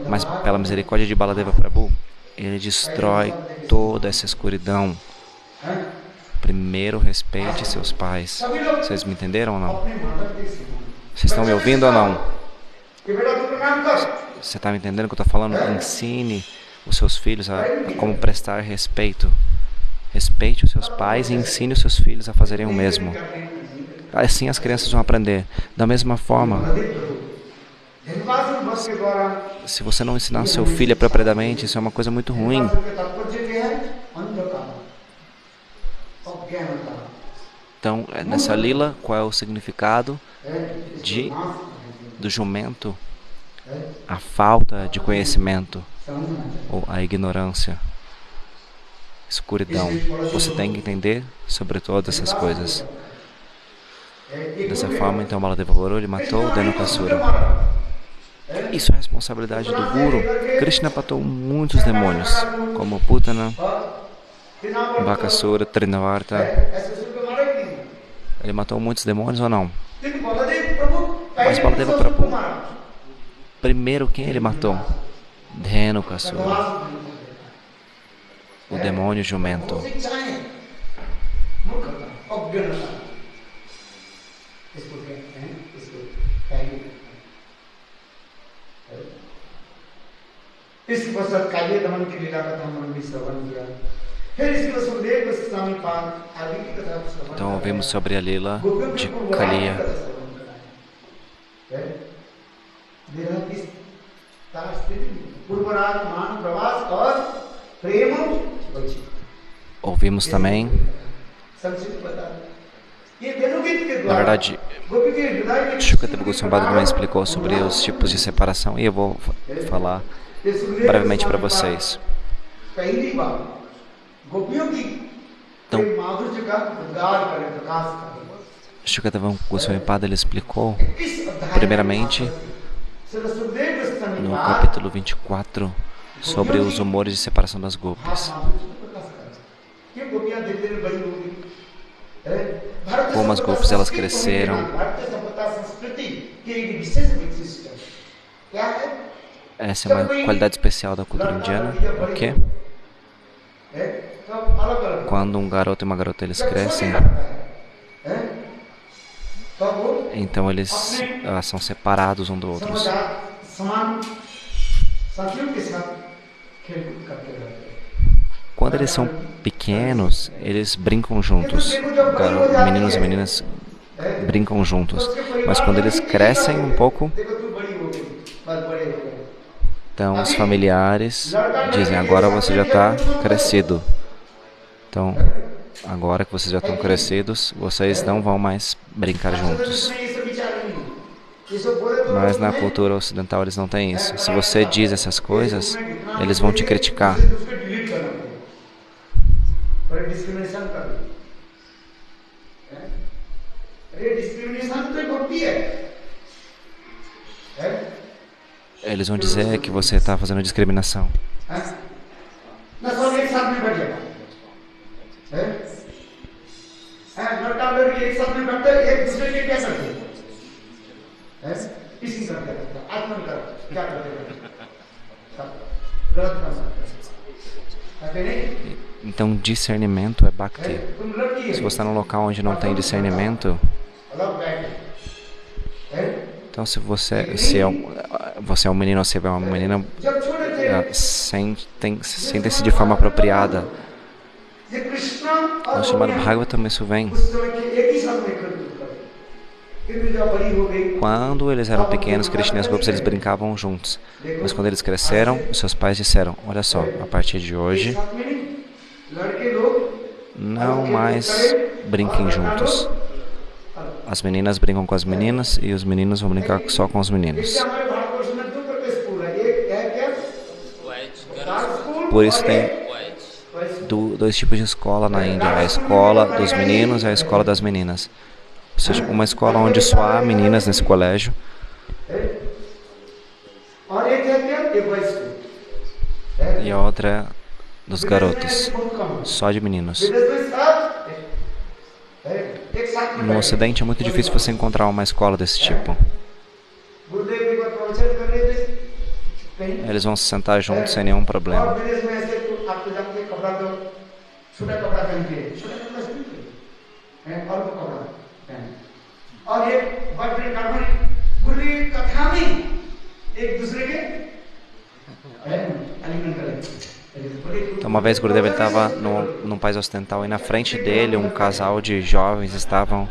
Mas pela misericórdia de Baladeva Prabhu, ele destrói toda essa escuridão. Primeiro respeite seus pais. Vocês me entenderam ou não? Vocês estão me ouvindo ou não? Você está me entendendo o que eu estou falando? Ensine os seus filhos a como prestar respeito. Respeite os seus pais e ensine os seus filhos a fazerem o mesmo. Assim as crianças vão aprender. Da mesma forma, se você não ensinar seu filho apropriadamente, isso é uma coisa muito ruim. Então, nessa lila, qual é o significado do jumento? A falta de conhecimento, ou a ignorância, escuridão. Você tem que entender sobre todas essas coisas. Dessa forma, então, Baladeva Prabhu matou Dhenukasura. Isso é a responsabilidade do Guru. Krishna matou muitos demônios, como Putana, Bakasura, Trinavarta. Ele matou muitos demônios ou não? Mas Baladeva Prabhu, primeiro quem ele matou? Dhenukasura, o demônio jumento. Então ouvimos sobre a lila de Kaliya. Ouvimos também, na verdade, Shukadeva Goswami também explicou sobre os tipos de separação e eu vou falar brevemente para vocês. Então, Shukadeva Goswami ele explicou, primeiramente, no capítulo 24, sobre os humores de separação das gopis. Como as gopis elas cresceram. Essa é uma qualidade especial da cultura indiana, ok? Quando um garoto e uma garota eles crescem, então eles são separados um do outro. Quando eles são pequenos, eles brincam juntos. Meninos e meninas brincam juntos. Mas quando eles crescem um pouco, então os familiares dizem, agora você já está crescido. Então, agora que vocês já estão crescidos, vocês não vão mais brincar juntos.
ये सब बोले तो
Mas na
नहीं,
cultura ocidental eles não têm isso. Se você diz essas coisas, eles vão te criticar.
उसको डिलीट करना पड़ेगा, पर डिस्क्रिमिनेशन कर लो, अरे डिस्क्रिमिनेशन तो एक भक्ति है,
Eles vão dizer que você está fazendo discriminação.
ना सब एक साथ में बैठ जाओ, लड़का लड़की एक साथ में बैठते एक दूसरे के क्या करते हैं, किसी करते हैं, आत्मन कर क्या करते हैं, गलत काम करते हैं,
Então discernimento é bhakti.
तुम लड़की
Se
है,
você está num local onde não tem discernimento,
अलग बैठे,
então se você é um menino ou se é uma menina,
जब छोटे थे
sentem-se de forma apropriada.
ये कृष्णा
No
और
chamado
गोपियाँ
Bhagavatam isso vem.
उस समय के एक ही साथ में करते थे, फिर जब बड़ी हो गई,
Quando eles eram pequenos, Krishna e as Gopis, eles brincavam juntos. Mas quando eles cresceram, os seus pais disseram: olha só, a partir de
एक
hoje,
साथ में नहीं, लड़के लोग
não mais brinquem juntos. As meninas brincam com as meninas e os meninos vão brincar só com os meninos.
इससे हमारे भारतवर्ष में दो प्रकार के स्कूल है, एक है क्या, गर्ल्स स्कूल,
Por isso
और
tem
एक
dois tipos de escola na Índia: a escola dos meninos e a escola das meninas. Ou seja, uma escola onde só há meninas nesse colégio
और एक है क्या, एक boys school,
e a outra é dos garotos,
बहुत कम है,
só de meninos.
विदेश में सब एक साथ में
No Ocidente é muito difícil você encontrar uma escola desse tipo.
गुरुदेव एक बार प्रवचन कर रहे थे कहीं,
Eles vão se sentar juntos sem nenhum
और
problema.
विदेश में ऐसे तो आपको जानते हैं, कपड़ा तो छोटा कपड़ा पहनते हैं, छोटा कपड़ा से हैं और वो कपड़ा पहने, और ये बड़े कार्बन गुरु कथा में एक दूसरे के आलिंगन करें।
Então, uma vez Gurudev estava num país ocidental e na frente dele um casal de jovens estavam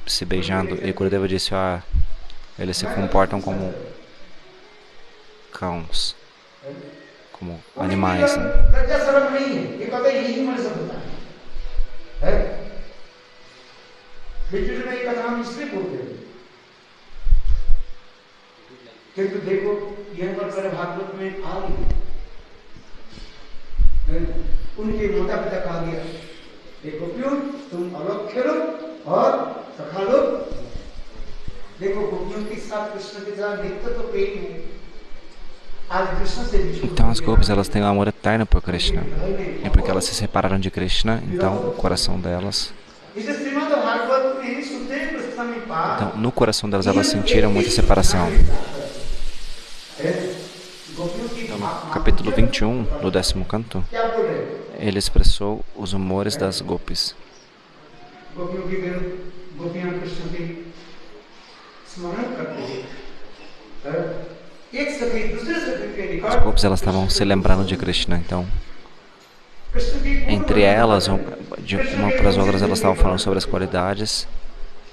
se beijando e Gurudev disse: eles se comportam como cães, como animais, né?
लज्जा शर्म नहीं है, ये कहते हैं यही मन से होता है, लिटरेचर में ये कथा हम इसलिए बोलते हैं क्योंकि देखो यह पर मेरे भागवत में आ रही है, उनके माता पिता कहा गया देखो क्यों तुम अलग खेलो और सखा लो, देखो गोपियों के साथ कृष्ण के साथ देखते तो प्रेम है, आज कृष्ण से
Então as Gopis, elas têm um amor eterno por Krishna. E porque elas se separaram de Krishna, então o coração delas,
इसे श्रीमद् भागवत में सुखदेव गोस्वामी पाद
então no coração delas elas sentiram muita separação.
गोपियों की
Então, no capítulo 21, no 10º canto,
क्या बोल रहे हैं,
ele expressou os humores das Gopis.
गोपियों की गोपियां कृष्ण की स्मरण करते हैं, एक सखी दूसरे सखी के
As
निकट
Gopis, elas estavam se lembrando de Krishna, então
Krishna की
entre elas, de uma para as outras, elas estavam falando sobre as qualidades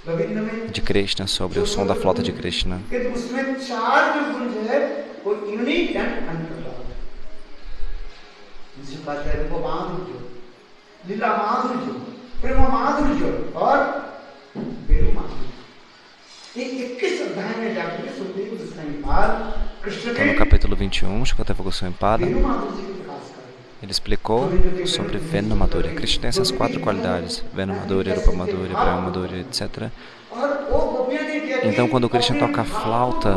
Govind में
de Krishna, sobre o som da flauta de Krishna.
कि उसमें चार जो गुण है वो यूनिक एंड अनकंट्रोलेबल, जिसे कहते हैं रूप माधुर्य, लीला माधुर्य, प्रेम माधुर्य और वेणु माधुर्य, ये 21 अध्याय में जाकर सुखदेव गोस्वामी पाद कृष्ण
Então, no
के
capítulo 21, Shukadeva Goswami Pada,
वेणु माधुर्य की प्रकाश कर
ele explicou sobre Venu Madhurya. Krishna tem essas 4 qualidades: Venu Madhurya, Rupa Madhurya, Prema Madhurya, etc.
और वो गोपियां ने क्या
Então, quando Krishna toca a flauta,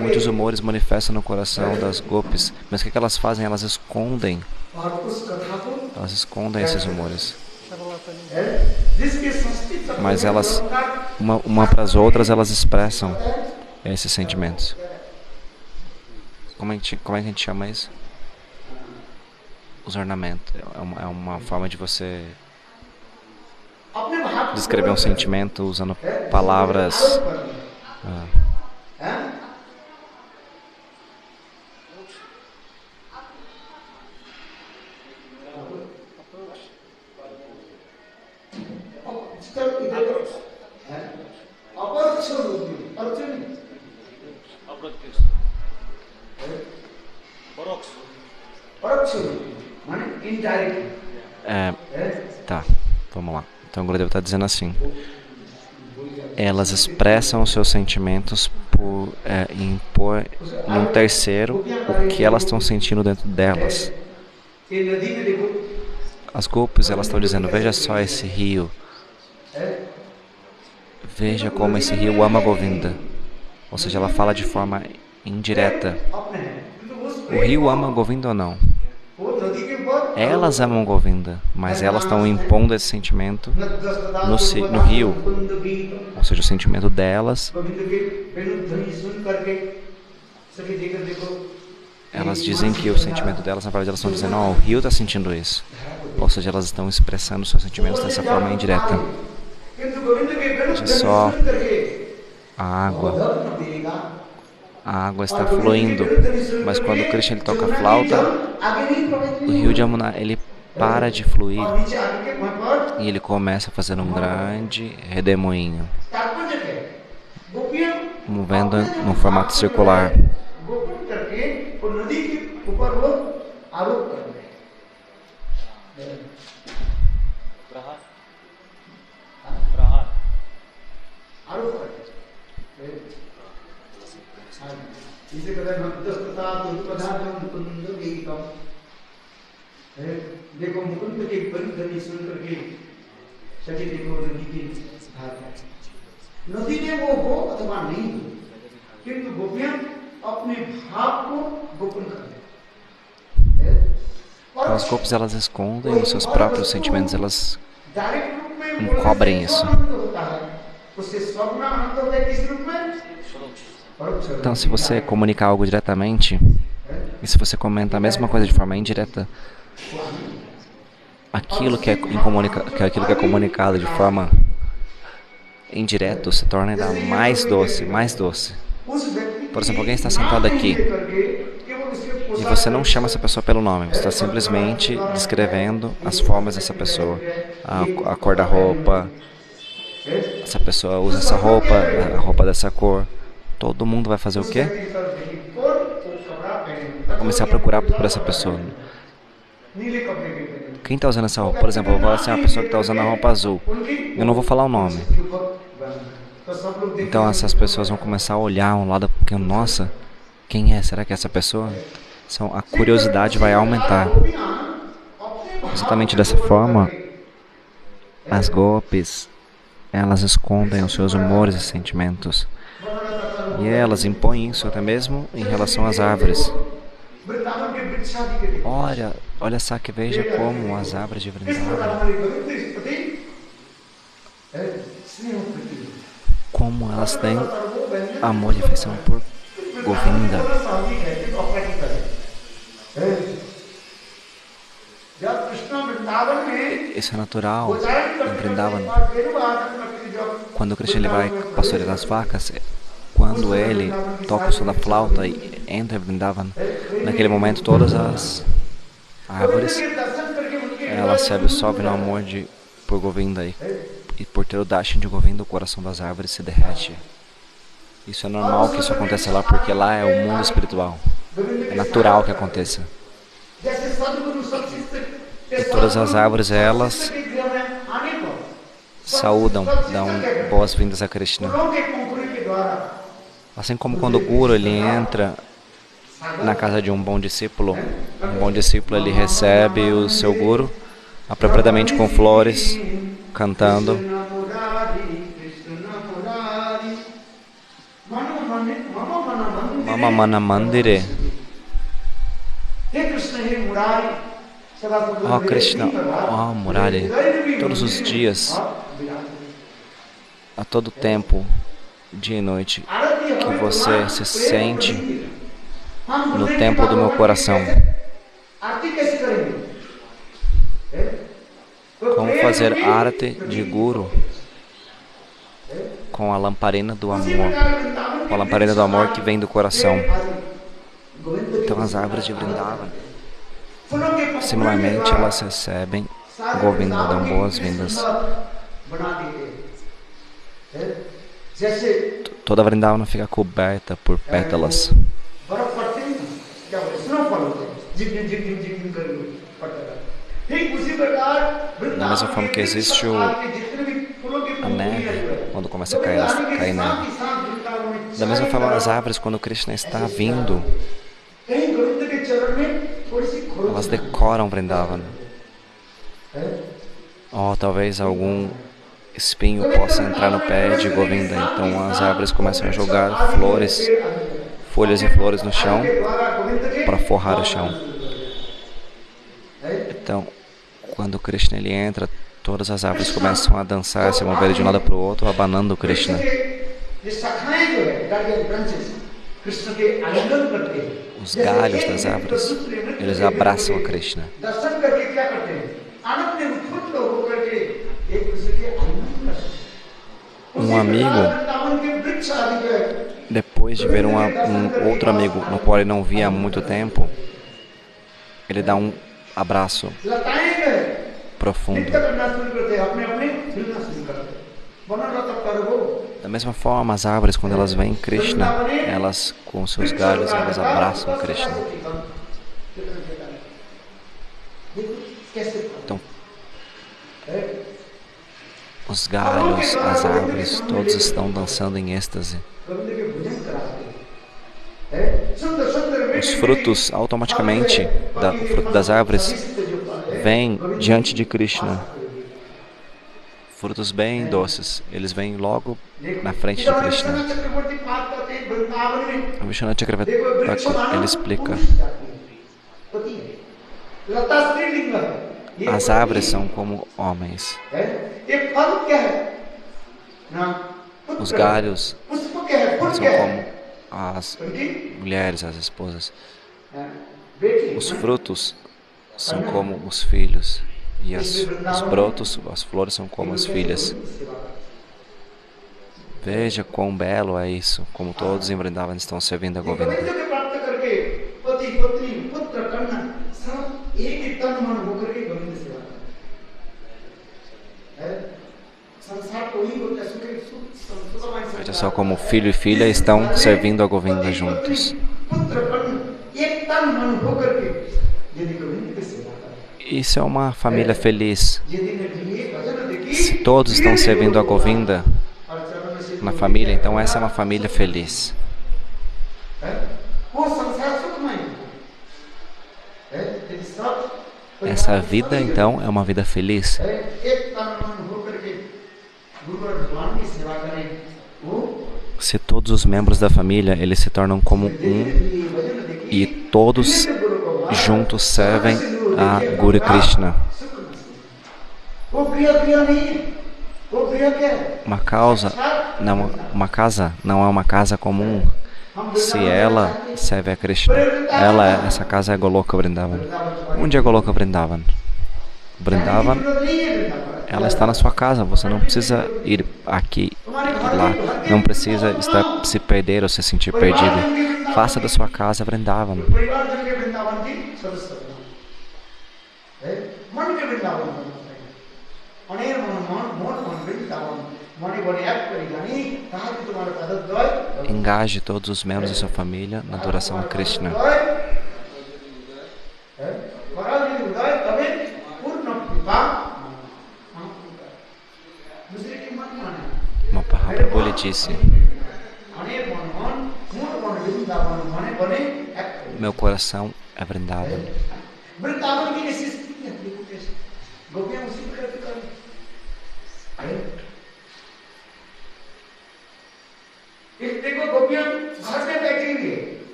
muitos humores manifestam no coração das Gopis. Mas o que elas fazem? Elas escondem
और उस कथा को
esses humores.
जिसके Sanskrit
Mas elas, uma para as outras, elas expressam esses sentimentos. Como é que a gente chama isso? Os ornamentos. É uma forma de você
अपने भाव को
descrever um sentimento usando palavras.
हैं? अपरोक्ष रूप में, परोक्ष नहीं, परोक्ष रूप में, माने indirect,
Tá, vamos lá. Então o Gurudev está dizendo assim: elas expressam os seus sentimentos por impor num terceiro o que elas estão sentindo dentro delas. As gopis, elas estão dizendo, veja só esse rio. Veja como esse rio ama Govinda. Ou seja, ela fala de forma indireta. O rio ama Govinda ou não? Elas amam Govinda, mas elas estão impondo esse sentimento no rio. Ou seja, o sentimento delas. Elas dizem que o sentimento delas, na verdade, elas estão dizendo, o rio está sentindo isso. Ou seja, elas estão expressando seus sentimentos dessa forma indireta. Veja só a água. A água está fluindo, mas quando Krishna ele toca a flauta, o rio de Yamuna ele para de fluir e ele começa a fazer um grande redemoinho, movendo num formato circular.
देखो मुकुंद के परिध्वनि सुन करके सभी देखो नदी की धारा नदी में वो हो अथवा नहीं हो किंतु गोपियां अपने भाव को गोपन कर
As gopis elas escondem os seus próprios sentimentos, elas encobrem isso. Então, se você comunica algo diretamente, e se você comenta a mesma coisa de forma indireta, aquilo que é comunicado de forma indireta se torna ainda mais doce, mais doce. Por exemplo, alguém está sentado aqui e você não chama essa pessoa pelo nome, você está simplesmente descrevendo as formas dessa pessoa, a cor da roupa, essa pessoa usa essa roupa, a roupa dessa cor. Todo mundo vai fazer o quê? Vai começar a procurar por essa pessoa. Quem está usando essa roupa? Por exemplo, eu vou falar assim, uma pessoa que está usando a roupa azul. Eu não vou falar o nome. Então essas pessoas vão começar a olhar um lado, porque, nossa, quem é? Será que é essa pessoa? A curiosidade vai aumentar. Exatamente dessa forma, as gopis, elas escondem os seus humores e sentimentos. E elas impõem isso até mesmo em relação às árvores. Olha só que veja como as árvores de Vrindavan, como elas têm amor e afeição por Govinda. Isso é natural em Vrindavan. Quando Krishna ele vai pastorear as vacas, quando ele toca o som da flauta e entra em Vrindavan, naquele momento todas as árvores elas se absorvem no amor por Govinda e por ter o darshan de Govinda, o coração das árvores se derrete. Isso é normal que isso aconteça lá, porque lá é o mundo espiritual. É natural que aconteça. E todas as árvores, elas saúdam, dão boas-vindas a Krishna. Assim como quando o Guru ele entra na casa de um bom discípulo ele recebe o seu Guru apropriadamente com flores, cantando Mama Mana Mandire. Oh Krishna, oh Murari, todos os dias, a todo tempo, dia e noite, que você se sente no templo do meu coração. Como fazer arte de Guru com a lamparina do amor, com a lamparina do amor que vem do coração. Então as árvores de Vrindavan, similarmente, elas recebem Govinda, dão boas-vindas. Toda Vrindavan fica coberta por pétalas. Da mesma forma que existe a neve, quando começa a cair neve. Da mesma forma, as árvores, quando Krishna está vindo, elas decoram Vrindavan. Ou talvez algum espinho possa entrar no pé de Govinda. Então as árvores começam a jogar flores, folhas e flores no chão para forrar o chão. Então, quando Krishna ele entra, todas as árvores começam a dançar, se mover de um lado para o outro, abanando Krishna. Os galhos das árvores, eles abraçam a Krishna. Um amigo, depois de ver um outro amigo no qual ele não via há muito tempo, ele dá um abraço profundo. Da mesma forma, as árvores, quando elas veem Krishna, elas com seus galhos, elas abraçam Krishna. Então, os galhos, as árvores, todos estão dançando em êxtase. Os frutos, automaticamente, o fruto das árvores vêm diante de Krishna. Frutos bem doces, eles vêm logo na frente de Krishna. O Vishnu Chakravarti, ele explica. As árvores são como homens. Os galhos são como as mulheres, as esposas. Os frutos são como os filhos. E os brotos, as flores são como as filhas. Veja quão belo é isso, como todos em Vrindavan estão servindo a Govinda. Veja só como filho e filha estão servindo a Govinda juntos. Isso é uma família feliz. Se todos estão servindo a Govinda na família, então essa é uma família feliz. Essa vida, então, é uma vida feliz. Se todos os membros da família, eles se tornam como um e todos juntos servem a Guru Krishna. Uma casa não é uma casa comum. Se ela serve a Krishna, essa casa é Goloka Vrindavan. Onde é Goloka Vrindavan? Vrindavan, ela está na sua casa. Você não precisa ir aqui e lá. Não precisa se perder ou se sentir perdido. Faça da sua casa Vrindavan. Engaje todos os membros da sua família na adoração a Krishna. Mahaprabhu lhe disse: meu coração é Vrindavan.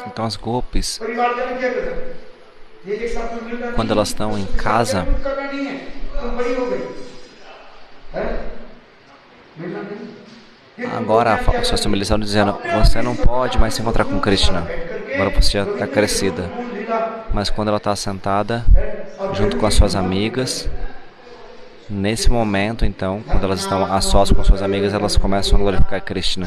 Então as gopis, quando elas estão em casa, agora as suas famílias estão dizendo: você não pode mais se encontrar com Krishna, agora você já está crescida. Mas quando ela está sentada junto com as suas amigas, nesse momento, então, quando elas estão a sós com suas amigas, elas começam a glorificar Krishna.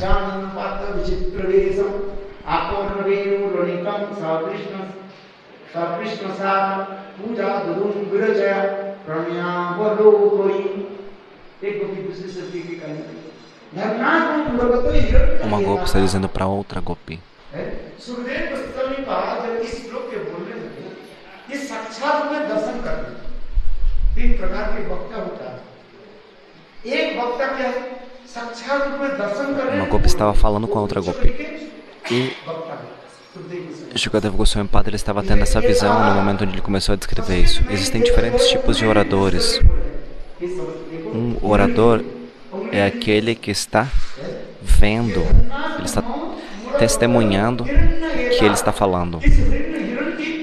Uma gopi está dizendo para outra gopi:
एक वक्ता क्या है साक्षात रूप में दर्शन कर रहे
Uma
हैं
Gopi estava falando com a outra Gopi. E
वक्ता सुखदेव Goswami
Shukadeva Goswami Padre ele estava tendo essa visão no momento onde ele começou a descrever isso. Existem diferentes tipos de oradores. Um orador é aquele que está vendo, ele está testemunhando que ele está falando.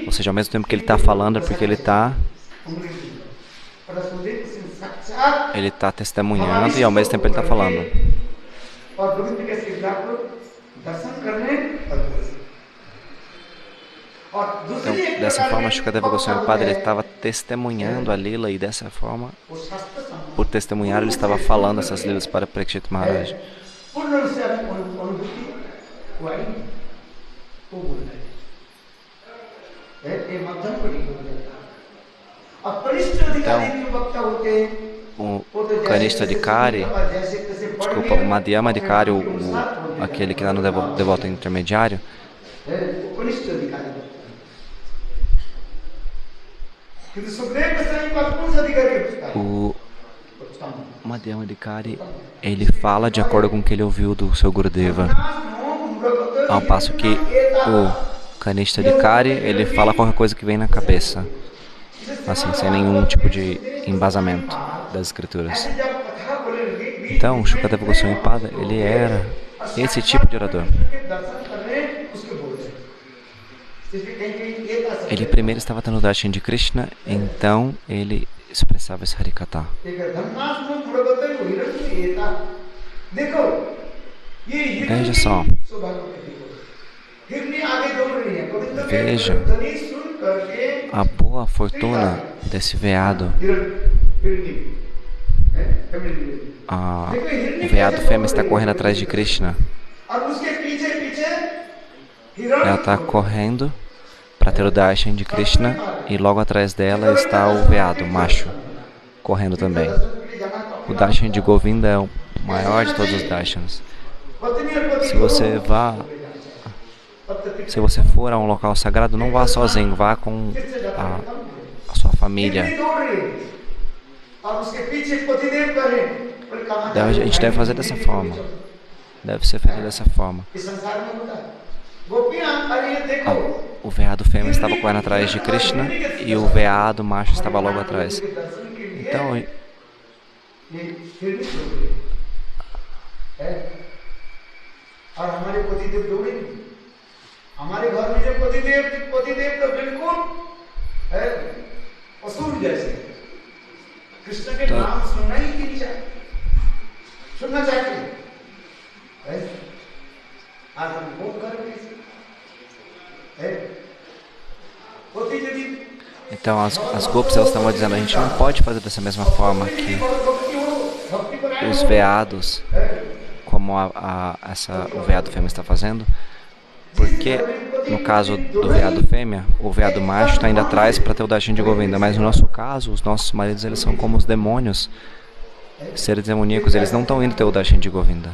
Ou seja, ao mesmo tempo que ele está falando é porque ele está testemunhando e ao mesmo tempo ele está falando. Então, dessa forma, Shukadeva Goswami Padre ele estava testemunhando a Lila e dessa forma, por testemunhar, ele estava falando essas Lilas para Parikshit Maharaj. Então, o Kanishta Adhikari, desculpa, o Madhyama Adhikari, aquele que está no devoto intermediário, o Madhyama Adhikari, ele fala de acordo com o que ele ouviu do seu Gurudeva, ao passo que o Kanishta Adhikari, ele fala qualquer coisa que vem na cabeça, assim, sem nenhum tipo de embasamento das escrituras. Então, Shukadeva Goswami Pada, ele era esse tipo de orador. Ele primeiro estava tendo o darshan de Krishna, então ele expressava esse Harikatha. Veja só. Veja a boa fortuna desse veado. O veado fêmea está correndo atrás de Krishna. Ela está correndo para ter o darshan de Krishna e logo atrás dela está o veado, macho, correndo também. O darshan de Govinda é o maior de todos os darshans. Se você for a um local sagrado, não vá sozinho, vá com a sua família. A gente deve fazer dessa forma. Deve ser feito dessa forma. O veado fêmea estava correndo atrás de Krishna e o veado macho estava logo atrás. Então, então as gopis elas estavam dizendo, a gente não pode fazer dessa mesma forma que os veados, como o veado fêmea está fazendo, porque no caso do veado fêmea, o veado macho está indo atrás para ter o darshan de Govinda, mas no nosso caso, os nossos maridos eles são como os demônios, seres demoníacos, eles não estão indo ter o darshan de Govinda.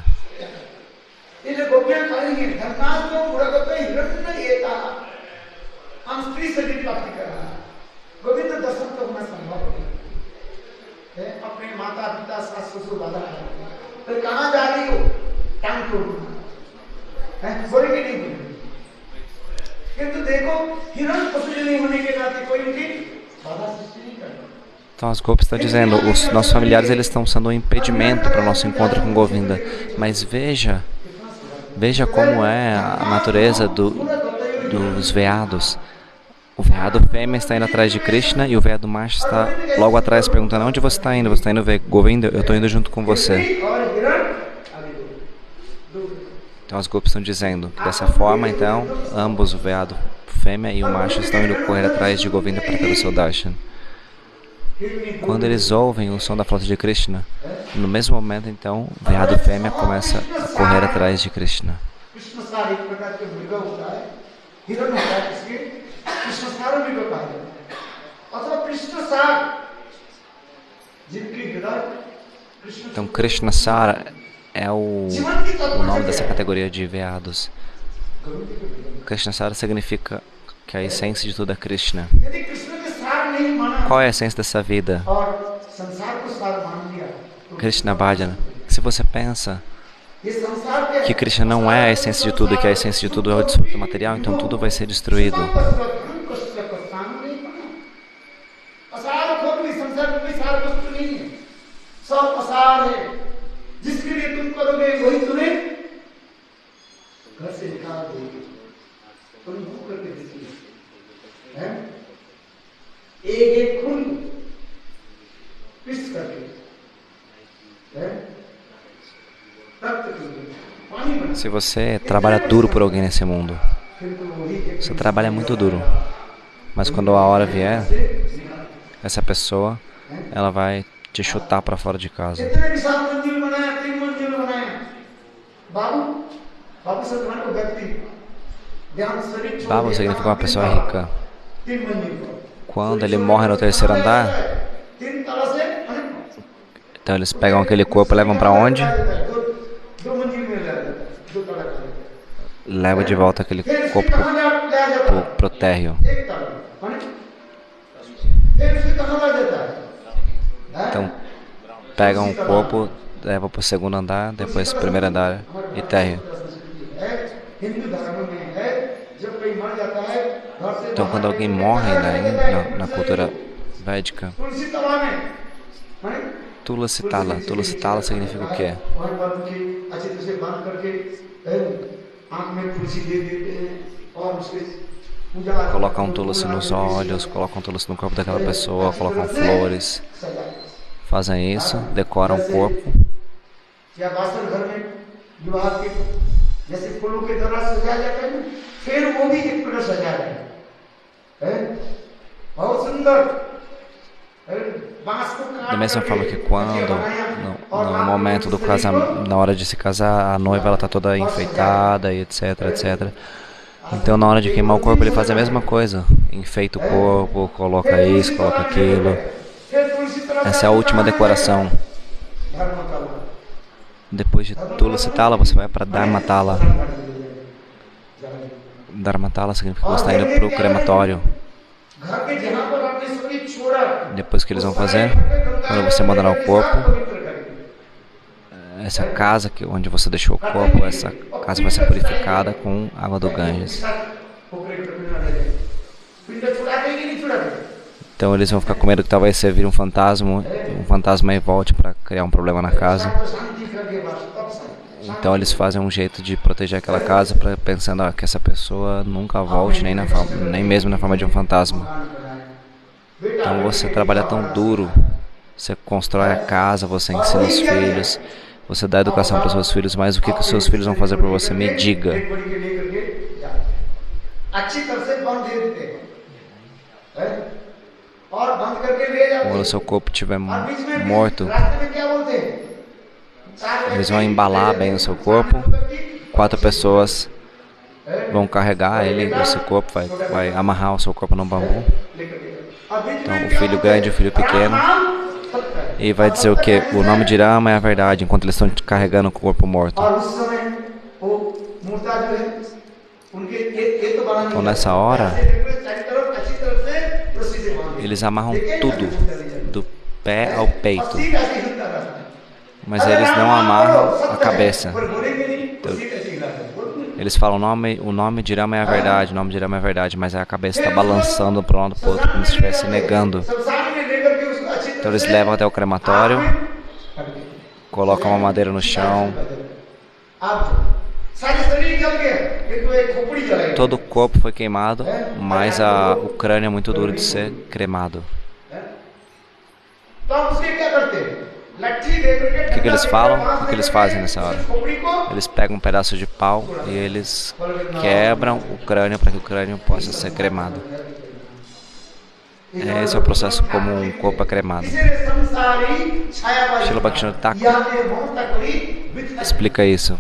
Então as gopis estão dizendo, os nossos familiares eles estão sendo um impedimento para o nosso encontro com Govinda. Mas veja como é a natureza dos veados. O veado fêmea está indo atrás de Krishna e o veado macho está logo atrás perguntando, onde você está indo? Você está indo ver Govinda? Eu estou indo junto com você. Então as gopis estão dizendo que dessa forma, então, ambos, o veado fêmea e o macho, estão indo correr atrás de Govinda para ter o seu darshan. Quando eles ouvem o som da flauta de Krishna, no mesmo momento, então, o veado fêmea começa a correr atrás de Krishna. Então, Krishna Sara é o nome dessa categoria de veados. Krishna Sara significa que a essência de tudo é Krishna. Qual é a essência dessa vida? Krishna Bhajana. Se você pensa que Krishna não é a essência de tudo e que a essência de tudo é o desfrute material, então tudo vai ser destruído. Se você trabalha duro por alguém nesse mundo, você trabalha muito duro, mas quando a hora vier, essa pessoa, ela vai te chutar para fora de casa. Babu significa uma pessoa rica. Quando ele morre no terceiro andar, então eles pegam aquele corpo e levam para onde? Leva de volta aquele corpo pro térreo. Então, pegam o corpo, levam para o segundo andar, depois primeiro andar e térreo. Então, quando alguém morre na cultura védica, Tulasi Tala. Tulasi Tala significa o quê? Colocam um tulasi nos olhos, colocam um tulasi no corpo daquela pessoa, colocam flores. Fazem isso, decoram o corpo. Da mesma forma que quando, no momento do casamento, na hora de se casar, a noiva ela está toda enfeitada e etc, etc. Então na hora de queimar o corpo ele faz a mesma coisa. Enfeita o corpo, coloca isso, coloca aquilo. Essa é a última decoração. Depois de Tulasi Tala, você vai para Dharmatala. Dharmatala significa que você está indo para o crematório. Depois que eles vão fazer, quando você abandonar o corpo, essa casa onde você deixou o corpo, essa casa vai ser purificada com água do Ganges. Então eles vão ficar com medo que talvez você vire um fantasma e volte para criar um problema na casa. Então eles fazem um jeito de proteger aquela casa, pensando que essa pessoa nunca volte, nem mesmo na forma de um fantasma. Então você trabalha tão duro, você constrói a casa, você ensina os filhos, você dá educação para os seus filhos, mas o que os seus filhos vão fazer por você? Me diga. Quando o seu corpo estiver morto, eles vão embalar bem o seu corpo. 4 pessoas vão carregar esse corpo, vai amarrar o seu corpo no bambu. Então o filho grande e o filho pequeno. E vai dizer o que? O nome de Rama é a verdade, enquanto eles estão carregando o corpo morto. Então nessa hora, eles amarram tudo, do pé ao peito. Mas eles não amarram a cabeça. Então, eles falam o nome de Rama é a verdade, o nome de Rama é a verdade, mas a cabeça está balançando para um lado para o outro, como se estivesse negando. Então eles levam até o crematório, colocam uma madeira no chão. Todo o corpo foi queimado, mas o crânio é muito duro de ser cremado. O que eles falam? O que eles fazem nessa hora? Eles pegam um pedaço de pau e eles quebram o crânio para que o crânio possa ser cremado. Esse é o processo como um corpo é cremado. Srila Bhaktivinoda Thakur explica isso.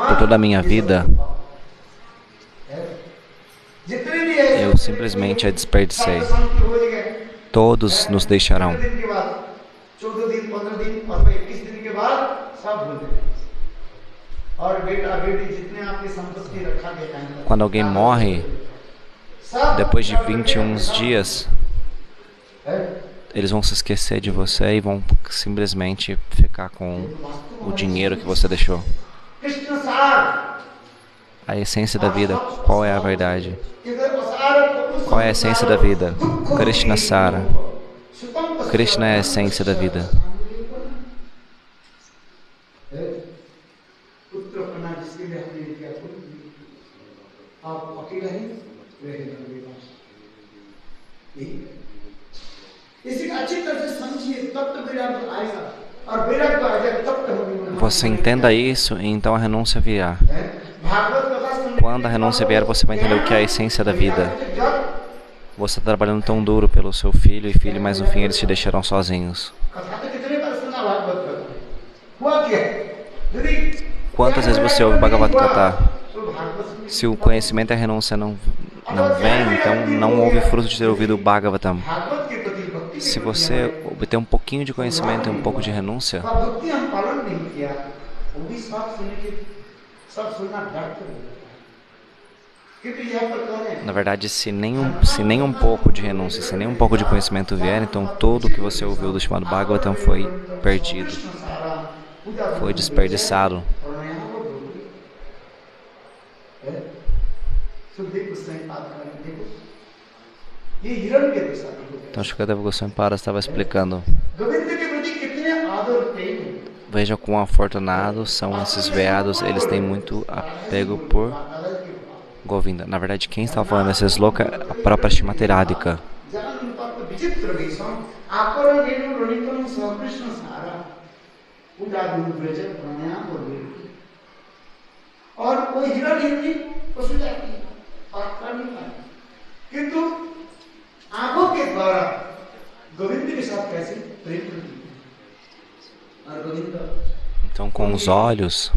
Por toda a minha vida, eu simplesmente a desperdicei. Todos nos deixarão. Quando alguém morre, Depois de 21 dias, eles vão se esquecer de você e vão simplesmente ficar com o dinheiro que você deixou. A essência da vida, qual é a verdade? Qual é a essência da vida? Krishna Sara. Krishna é a essência da vida. Você entenda isso e então a renúncia virá. Quando a renúncia vier, você vai entender o que é a essência da vida. Você está trabalhando tão duro pelo seu filho e filho, mas no fim eles te deixarão sozinhos. Quantas vezes você ouve Bhagavad Gita? Se o conhecimento e a renúncia não vem, então não houve fruto de ter ouvido o Bhagavatam. Se você obter um pouquinho de conhecimento e um pouco de renúncia, na verdade, se nem um pouco de renúncia, se nem um pouco de conhecimento vier, então tudo o que você ouviu do chamado Bhagavatam foi perdido, foi desperdiçado. Então Shukadeva Goswami Para estava explicando. Veja quão afortunados são esses veados, eles têm muito apego por Govinda. Na verdade, quem estava falando esse sloka é a própria Srimati Radhika. Então, com os olhos,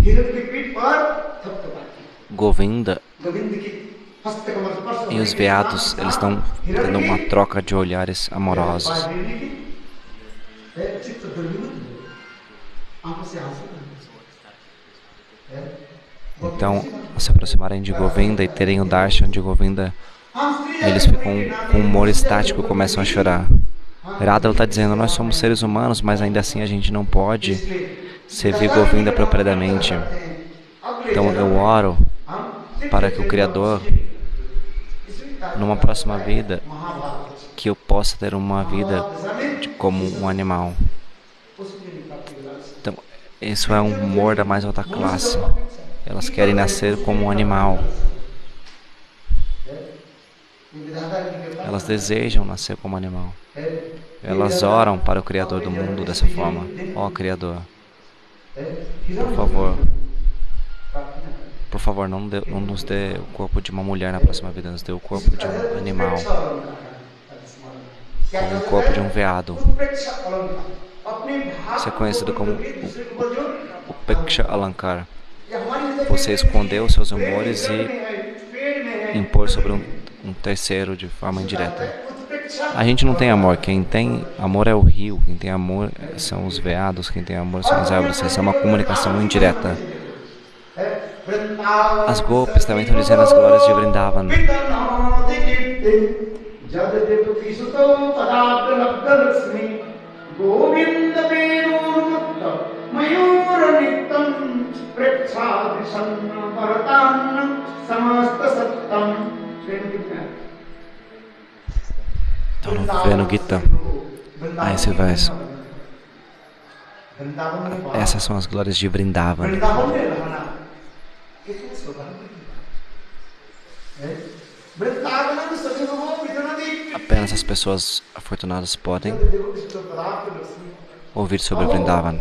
Govinda e os veados, eles estão tendo uma troca de olhares amorosos. Então, ao se aproximarem de Govinda e terem o darshan de Govinda, eles ficam com humor estático e começam a chorar. Radha está dizendo, nós somos seres humanos, mas ainda assim a gente não pode servir Govinda apropriadamente. Então eu oro para que o Criador, numa próxima vida, que eu possa ter uma vida como um animal. Então, isso é um humor da mais alta classe. Elas querem nascer como um animal. Elas desejam nascer como animal. Elas oram para o Criador do mundo dessa forma. Ó Criador, por favor, não nos dê o corpo de uma mulher na próxima vida, nos dê o corpo de um animal, ou o corpo de um veado. Isso é conhecido como o Peksha Alankar. Você esconder seus humores e impor sobre um terceiro de forma indireta. A gente não tem amor. Quem tem amor é o rio. Quem tem amor são os veados. Quem tem amor são as árvores. Essa é uma comunicação indireta. As Gopis também estão dizendo as glórias de Vrindavan. Então no Venu Gita, há esse verso. Essas são as glórias de Vrindavan. Apenas as pessoas afortunadas podem ouvir sobre Vrindavan.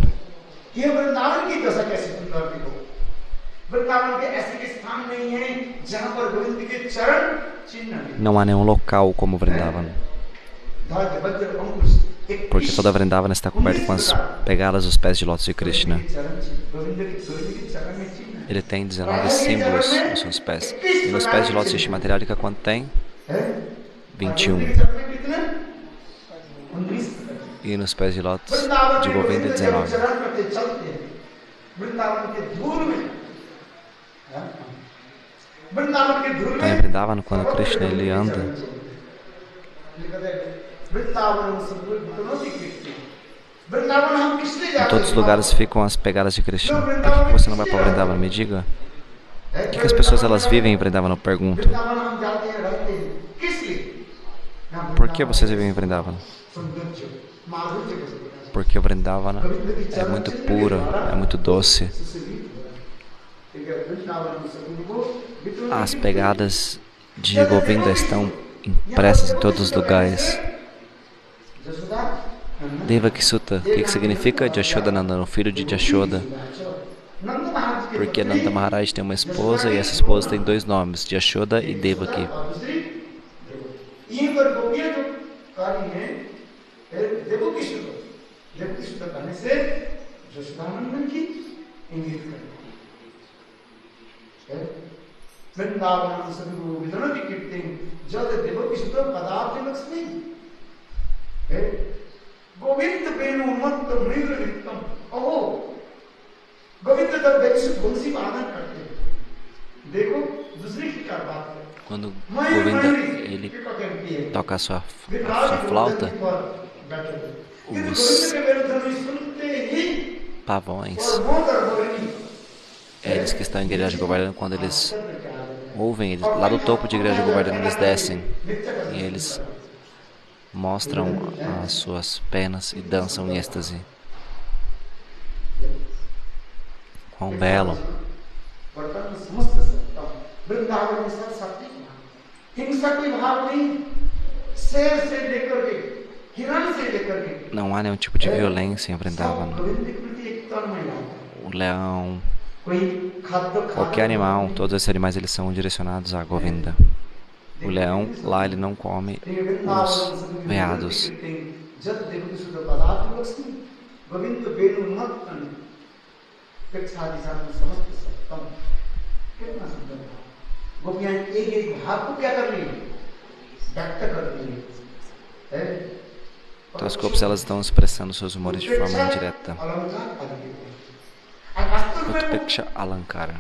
Não há nenhum local como Vrindavan, porque toda Vrindavan está coberta com as pegadas dos pés de lótus de Krishna. Ele tem 19 símbolos nos seus pés. E nos pés de lótus de Srimati Radhika, quanto tem? 21. E nos pés de lótus de Govinda, 19.
वृंदावन के धूल
Então, em
में
Vrindavan, quando Krishna ele anda,
Vrindavan सब दोनों की कीर्ति वृंदावन हम किस लिए
em
जाते
todos os
हैं
lugares ficam as pegadas de Krishna. Por que você não vai para Vrindavan? Me diga. O que as pessoas elas vivem em Vrindavan? Eu pergunto.
Vrindavan हम जाते हैं रहते हैं किस लिए
Por que vocês vivem em Vrindavan?
सौंदर्य माधुर्य को
Porque o Vrindavan é muito puro, é muito doce. As pegadas de Govinda estão impressas em todos os lugares. Devaki Sutta, o que significa? Jashodananda, o filho de Jashoda. Porque Nanda Maharaj tem uma esposa e essa esposa tem dois nomes, Jashoda e Devaki.
Govind बेनु मत मृग वित्तम अहो गोविंद जब वैसे बंसी वादन करते हैं देखो दूसरी की क्या बात है
Quando Govinda ele toca a sua flauta, os pavões, eles que estão em Igreja Govardhana, quando eles ouvem, eles, lá do topo de Igreja Govardhana eles descem e eles mostram as suas penas e dançam em êxtase. Quão belo! Não há nenhum tipo de violência em Vrindavan. O leão, qualquer animal, todos esses animais eles são direcionados a Govinda. O leão, lá ele não come os veados. Então as golpes elas estão expressando seus humores de forma indireta. Utpeksha Alankara.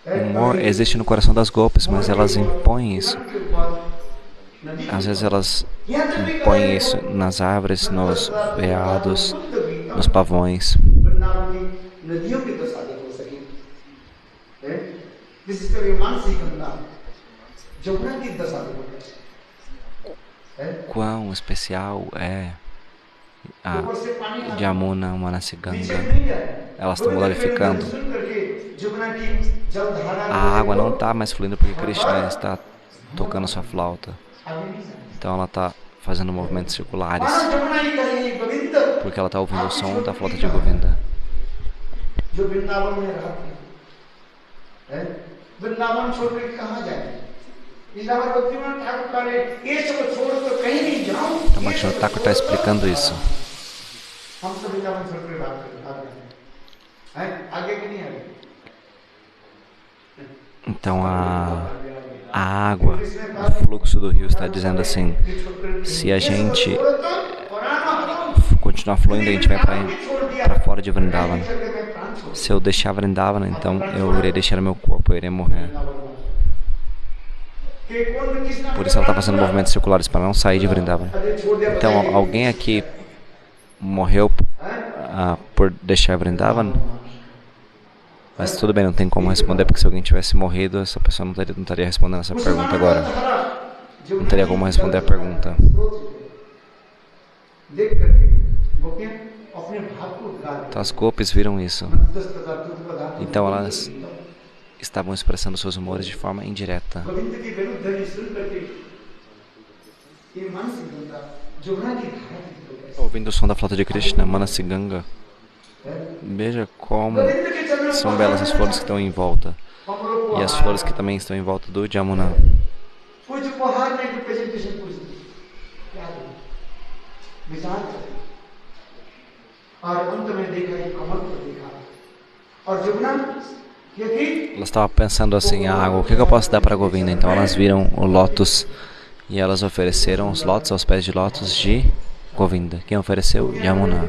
O humor existe no coração das golpes, mas elas impõem isso. Às vezes elas impõem isso nas árvores, nos veados, nos pavões. Quão especial é a Yamuna, Manasiganga. Elas estão glorificando. A água não está mais fluindo porque Krishna está tocando sua flauta. Então ela está fazendo movimentos circulares porque ela está ouvindo o som da flauta de Govinda. Então Bhaktivinoda Thakur está explicando isso. Então a água, o fluxo do rio está dizendo assim: se a gente continuar fluindo, a gente vai para fora de Vrindavan. Se eu deixar Vrindavan, então eu irei deixar meu corpo, eu irei morrer. Por isso ela está fazendo movimentos circulares para não sair de Vrindavan. Então alguém aqui morreu por deixar Vrindavan? Mas tudo bem, não tem como responder, porque se alguém tivesse morrido, essa pessoa não estaria respondendo essa pergunta agora. Não teria como responder a pergunta. Então as golpes viram isso. Então elas estavam expressando seus humores de forma indireta. Ouvindo o som da flauta de Krishna, Manasiganga, veja como são belas as flores que estão em volta. E as flores que também estão em volta do Jamuna. Elas estavam pensando assim: a água, o que eu posso dar para Govinda? Então elas viram o lótus e elas ofereceram os lótus aos pés de lótus de Govinda. Quem ofereceu? Yamuna.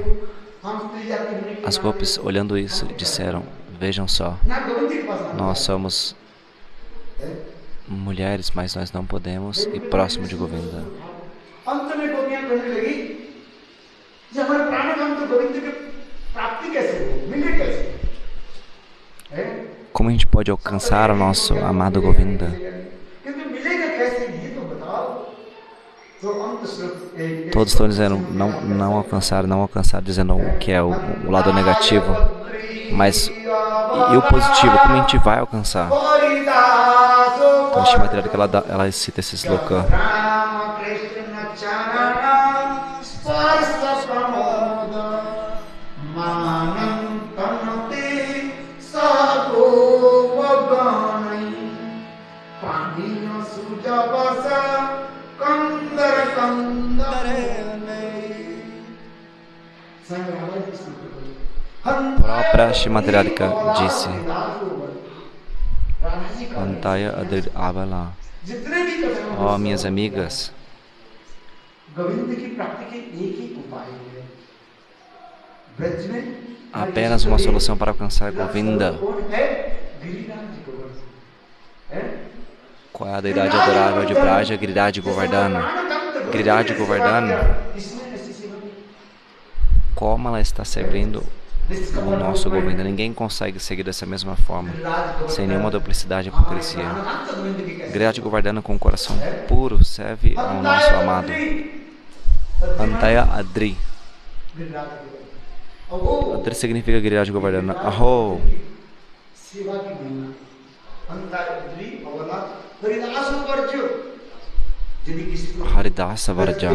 As gopis, olhando isso, disseram: vejam só, nós somos mulheres, mas nós não podemos ir próximo de Govinda. Como a gente pode alcançar o nosso amado Govinda? Todos estão dizendo não alcançar, dizendo o que é o lado negativo. Mas e o positivo, como a gente vai alcançar? Então, a Srimati Radhika, ela cita esse sloka. A própria Srimati Radhika disse: Antaya Adri Abala. Ó, minhas amigas, apenas uma solução para alcançar Govinda. Qual é a deidade adorável de Braja? Giriraj Govardhana. Giriraj Govardhana, como ela está servindo o nosso Govinda. Ninguém consegue seguir dessa mesma forma, sem nenhuma duplicidade e hipocrisia. Giriraj Govardhana, com o coração puro, serve ao nosso amado. Antaya Adri. Adri significa Giriraj Govardhana. Aho! Haridasa Varja.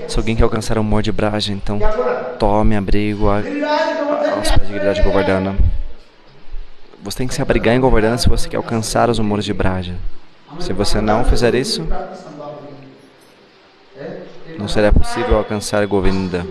Se alguém quer alcançar o amor de Braja, então tome abrigo aos pés de Giriraj Govardhana. Você tem que se abrigar em Govardhana se você quer alcançar os amores de Braja. Se você não fizer isso, não será possível alcançar Govinda.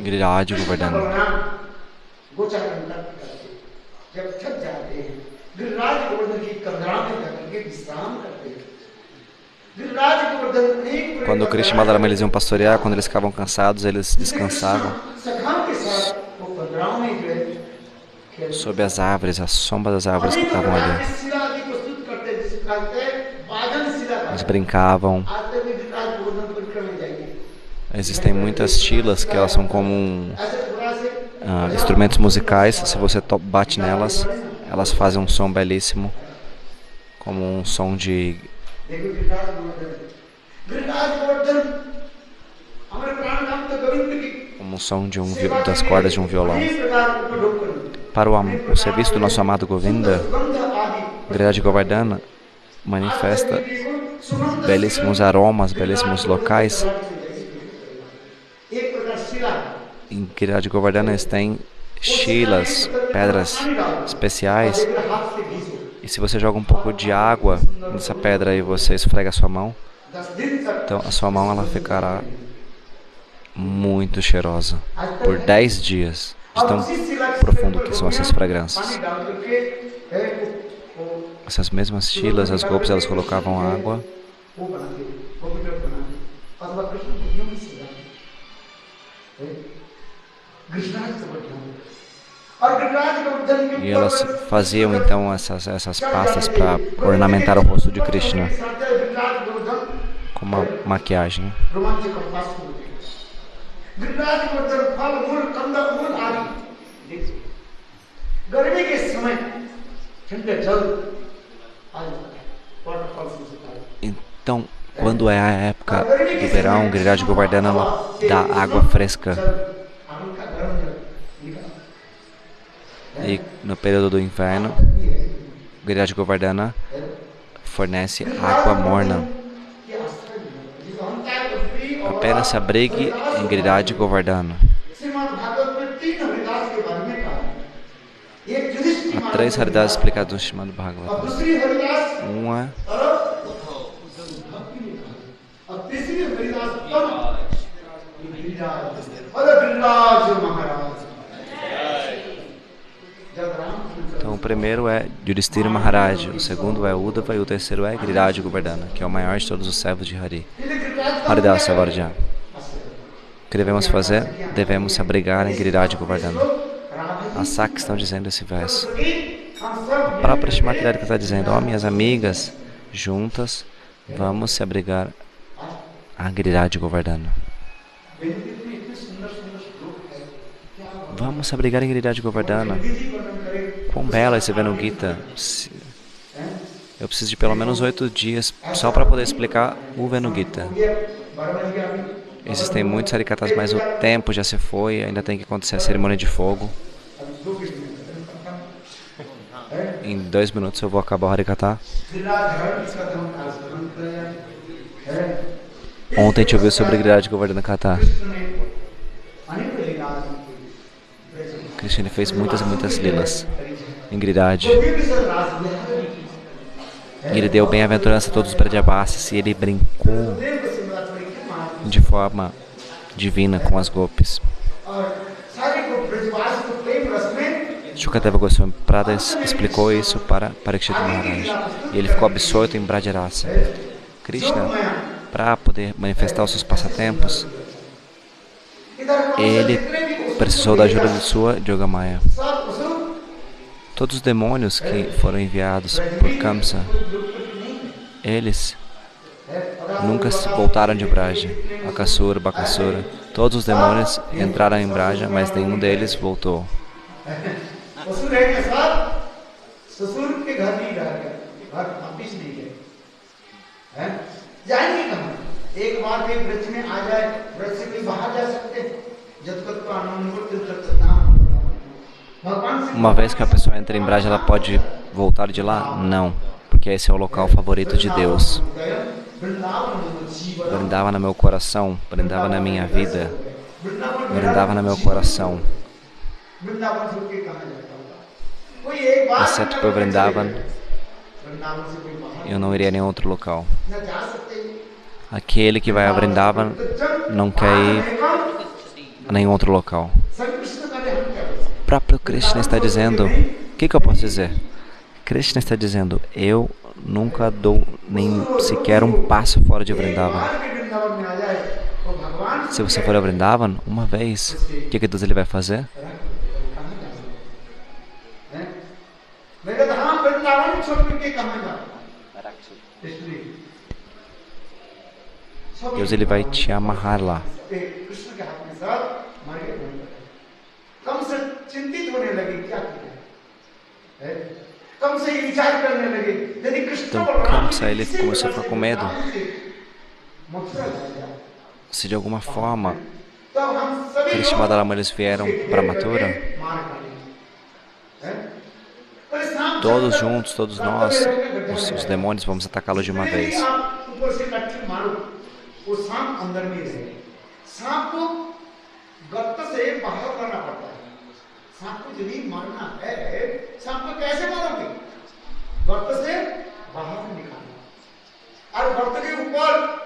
Giriraj Govardhana. Quando Krishna e Radharani eles iam pastorear, quando eles ficavam cansados, eles descansavam sob as árvores, a sombra das árvores que estavam ali. Eles brincavam. Existem muitas tilas que elas são como instrumentos musicais. Se você bate nelas, elas fazem um som belíssimo, como um som de das cordas de um violão. Para o serviço do nosso amado Govinda, Giriraj Govardhana manifesta belíssimos aromas, belíssimos locais. Em Giriraj Govardhana tem shilas, pedras especiais. E se você joga um pouco de água nessa pedra e você esfrega a sua mão, então a sua mão ela ficará muito cheirosa por 10 dias, de tão profundo que são essas fragrâncias. Essas mesmas shilas, as gopis, elas colocavam água e elas faziam então essas pastas para ornamentar o rosto de Krishna com uma maquiagem. Então, quando é a época do verão, Giriraj Govardhana ela dá água fresca. E no período do inverno, Giriraj Govardhana fornece água morna. Apenas se abrigue em Giriraj Govardhana. Há 3 Haridas explicadas no Srimad Bhagavatam. Uma
Giriraj महाराज। जब Ramakrishna
Então o primeiro é Yudhishthira Maharaj, o segundo é Uddhava e o terceiro é Giriraj Govardhana, que é o maior de todos os servos de Hari. Haridas Savarja. O que devemos fazer? Devemos se abrigar em Giriraj Govardhana. As Sakhs estão dizendo esse verso. A própria Shrimakarika está dizendo, ó minhas amigas, juntas, vamos se abrigar a Giriraj Govardhana. Vamos se abrigar em Giriraj Govardhana. Quão bela esse Venu Gita. Eu preciso de pelo menos 8 dias só para poder explicar o Venu Gita. Existem muitos Harikatas, mas o tempo já se foi, ainda tem que acontecer a cerimônia de fogo. Em 2 minutos eu vou acabar o Harikata. Ontem a gente ouviu sobre Giriraj Govardhana Kata. Krishna fez muitas e muitas lilas em Giriraj. E ele deu bem-aventurança a todos os Brajavasis e ele brincou de forma divina com as gopis. Shukadeva Goswami Prada explicou isso para Parikshit Maharaj. E ele ficou absorto em Brajarasa. Krishna, para poder manifestar os seus passatempos, ele precisou da ajuda de sua Yogamaya. Todos os demônios que foram enviados por Kamsa, eles nunca voltaram de Braja. Akasura, Bakasura, todos os demônios entraram em Braja, mas nenhum deles voltou. Uma vez que a pessoa entra em Braja, ela pode voltar de lá? Não, porque esse é o local favorito de Deus. Brindava no meu coração, brindava na minha vida, brindava no meu coração. Exceto por Vrindavan, eu não iria a nenhum outro local. Aquele que vai a Vrindavan não quer ir a nenhum outro local. O próprio Krishna está dizendo, o que eu posso dizer? Krishna está dizendo, eu nunca dou nem sequer um passo fora de Vrindavan. Se você for a Vrindavan, uma vez, o que Deus ele vai fazer? Deus ele vai te amarrar lá. Então Kamsa ele começou a ficar com medo. Se de alguma forma Krishna e Radharama eles vieram para Mathura, todos juntos, todos nós, os demônios, vamos atacá-los de uma vez.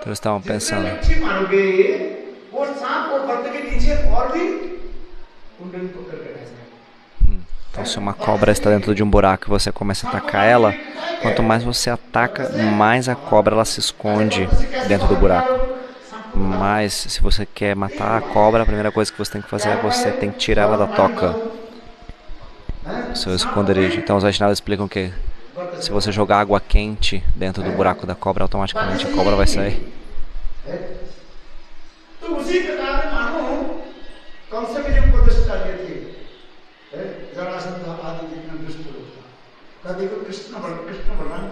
Então eles estavam pensando, então se uma cobra está dentro de um buraco e você começa a atacar ela, quanto mais você ataca, mais a cobra ela se esconde dentro do buraco. Mas se você quer matar a cobra, a primeira coisa que você tem que fazer é você tem que tirar ela da toca, seu esconderijo. Então os Vaishnavas explicam que se você jogar água quente dentro do buraco da cobra, automaticamente a cobra vai sair.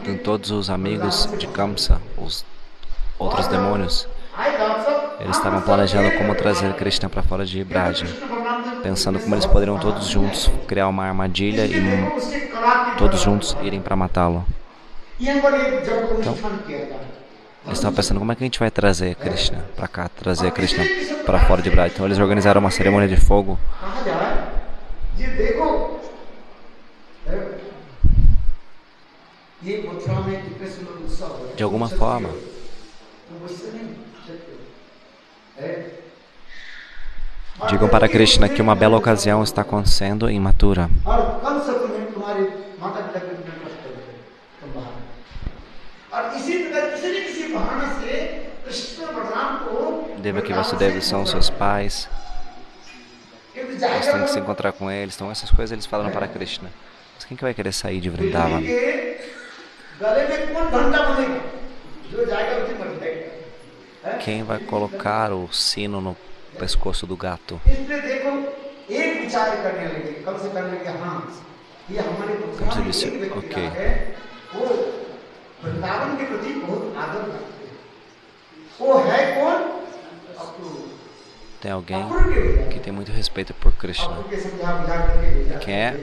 Então todos os amigos de Kamsa, os outros demônios, eles estavam planejando como trazer Krishna para fora de Braja, pensando como eles poderiam todos juntos criar uma armadilha e todos juntos irem para matá-lo. Então, eles estavam pensando como é que a gente vai trazer Krishna para cá, trazer Krishna para fora de Braja. Então eles organizaram uma cerimônia de fogo. De alguma forma, Digam para Krishna que uma bela ocasião está acontecendo em Mathura.
और कम से तुम्हें तुम्हारे माता पिता के बिना कष्ट होते तुम बाहर और इसी प्रकार किसी न किसी बहाने से कृष्ण बलराम को
Devaki e Vasudeva são seus pais. Eles têm que se encontrar com eles. Então essas coisas eles falaram para Krishna. Mas quem que vai querer sair de Vrindavan? Quem vai colocar o sino no pescoço do gato? Como você disse, ok. Tem alguém que tem muito respeito por Krishna. Quem é?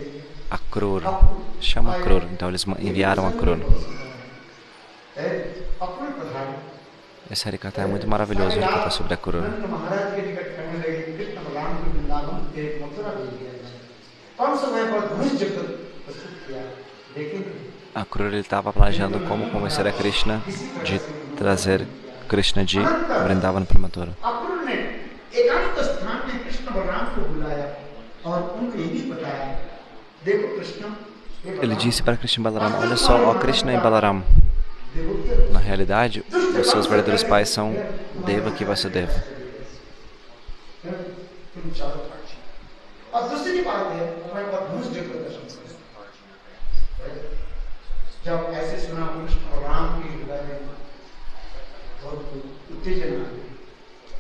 Akrura. Chama Akrura. Então eles enviaram Akrura. Esse Harikata é muito maravilhoso, o Harikata sobre Akrura. Akrura ele estava planejando como convencer a Krishna de trazer Krishna de Vrindavan para Mathura. Ele disse para Krishna e Balaram, olha só, ó Krishna e Balaram. Na realidade, os seus verdadeiros pais são Devaki e Vasudeva.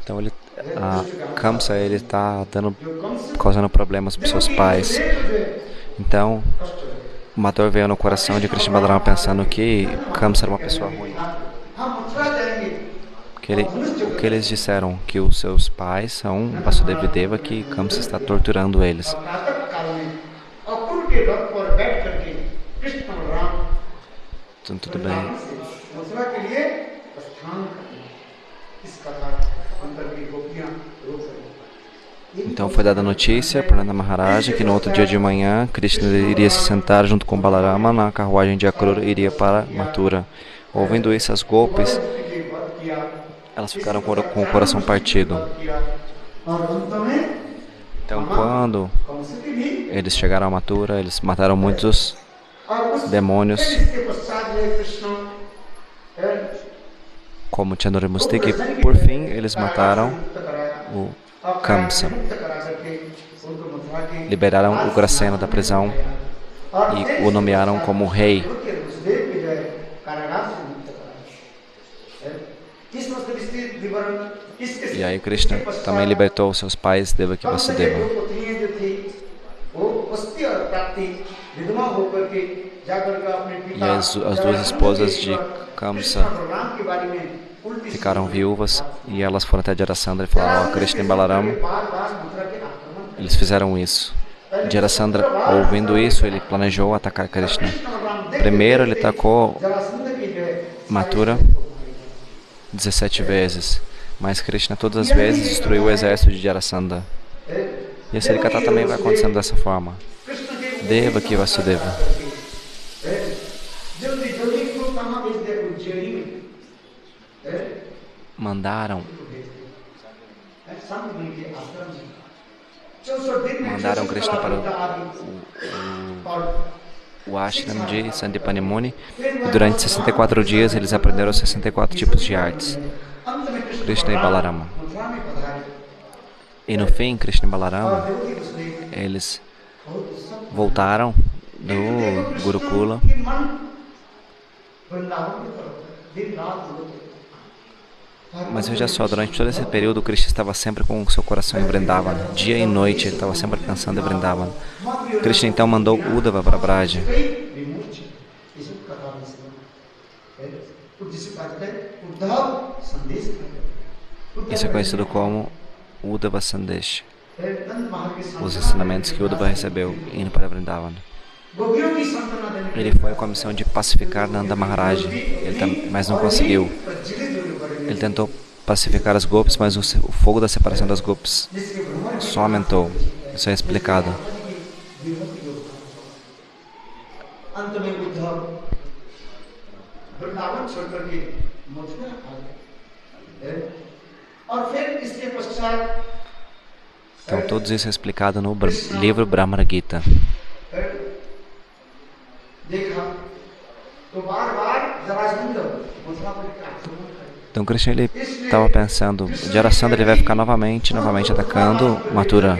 Então Kamsa ele está causando problemas para os seus pais. Então uma dor veio no coração de Krishna Balaram pensando que Kamsa era uma pessoa ruim. O que eles disseram? Que os seus pais são Vasudeva e Deva, que Kamsa está torturando eles. Então tudo bem. Então foi dada a notícia para Nanda Maharaja que no outro dia de manhã Krishna iria se sentar junto com Balarama na carruagem de Akrura e iria para Mathura. Ouvindo isso, as golpes, elas ficaram com o coração partido. Então quando eles chegaram a Mathura, eles mataram muitos demônios, como Chandramustiki, e por fim eles mataram o Kamsa. Liberaram o Gracena da prisão e o nomearam como rei. E aí Krishna também libertou seus pais Devaki e Vasudeva. E as duas esposas de Kamsa ficaram viúvas e elas foram até Jarasandha e falaram, Krishna e Balarama, eles fizeram isso. Jarasandha, ouvindo isso, ele planejou atacar Krishna. Primeiro ele atacou Mathura 17 vezes, mas Krishna todas as vezes destruiu o exército de Jarasandha. E esse Harikata também vai acontecendo dessa forma. Devaki e Vasudeva mandaram Krishna para o ashram de Sandipani Muni e durante 64 dias eles aprenderam 64 tipos de artes. Krishna e Balarama. E no fim, Krishna e Balarama, eles voltaram do Gurukula. Mas veja só, durante todo esse período, Krishna estava sempre com o seu coração em Vrindavan. Dia e noite, ele estava sempre pensando em Vrindavan. Krishna então mandou Uddhava para Braja. Isso é conhecido como Uddhava Sandesh. Os ensinamentos que Uddhava recebeu indo para Vrindavan. Ele foi com a missão de pacificar Nanda Maharaj, mas não conseguiu. Ele tentou pacificar as golpes, mas o fogo da separação das golpes só aumentou. Isso é explicado. Então, tudo isso é explicado no livro Brahma Gita. Então, Krishna ele estava pensando, Jarasandha ele vai ficar novamente atacando Mathura.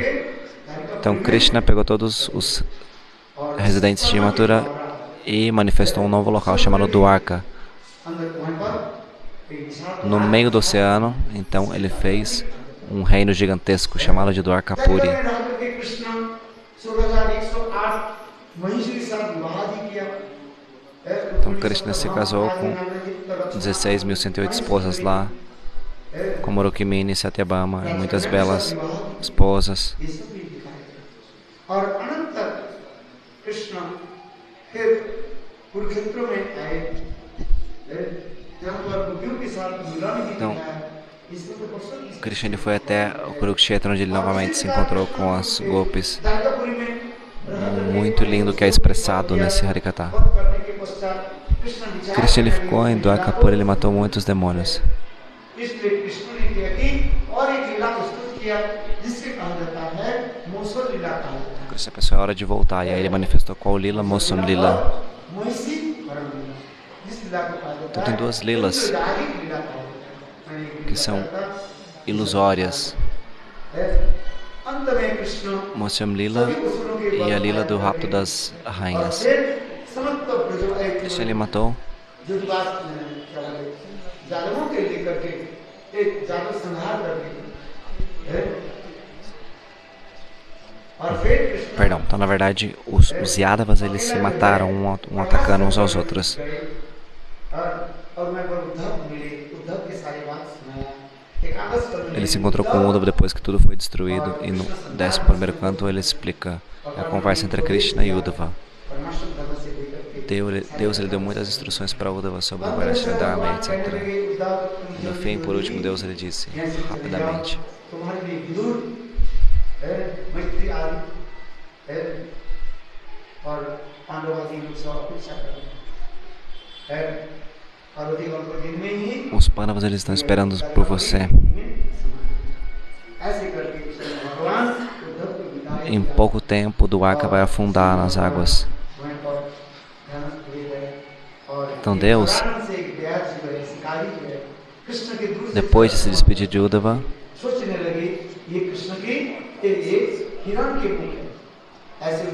Então, Krishna pegou todos os residentes de Mathura e manifestou um novo local chamado Dwarka. No meio do oceano, então ele fez um reino gigantesco chamado de Dwarkapuri. Então Krishna se casou com 16.108 esposas lá, como Rukmini, Satyabhama e muitas belas esposas. Então, Krishna foi até o Kurukshetra, onde ele novamente se encontrou com as gopis. Muito lindo que é expressado nesse Harikatha. Krishna ele ficou em Dwarkapuri, ele matou muitos demônios. Krishna pensou, é hora de voltar, e aí ele manifestou qual Lila? Mosun Lila. Então tem duas lilas que são ilusórias. Mosyam Lila e a Lila do rapto das rainhas. Krishna ele matou Perdão, então na verdade os Yadavas eles se mataram um atacando uns aos outros. Ele se encontrou com Uddhava depois que tudo foi destruído e no 11º canto ele explica a conversa entre Krishna e Uddhava. Deus ele deu muitas instruções para Uddhava sobre o Varashina Dharma, etc. E no fim, por último, Deus ele disse rapidamente: os Pandavas eles estão esperando por você. Em pouco tempo, Dwarka vai afundar nas águas. Então Deus, depois de se despedir de Uddhava,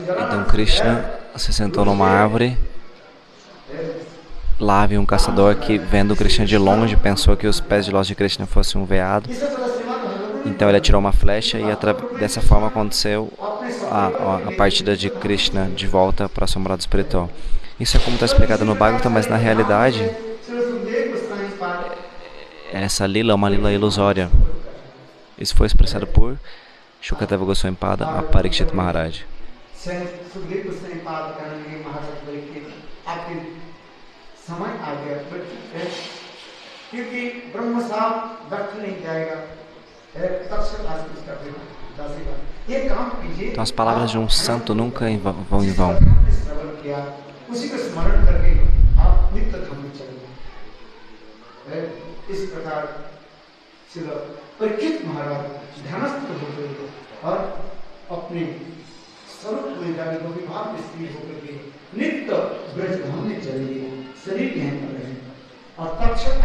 então Krishna se sentou numa árvore. Lá havia um caçador que, vendo Krishna de longe, pensou que os pés de lótus de Krishna fossem um veado. Então ele atirou uma flecha e dessa forma aconteceu a partida de Krishna de volta para o lado espiritual. Isso é como está explicado no Bhagavatam, mas na realidade essa lila é uma lila ilusória. Isso foi expressado por Shukadeva Goswami Pada a Parikshit Maharaj. Então as palavras de um santo nunca vão em vão.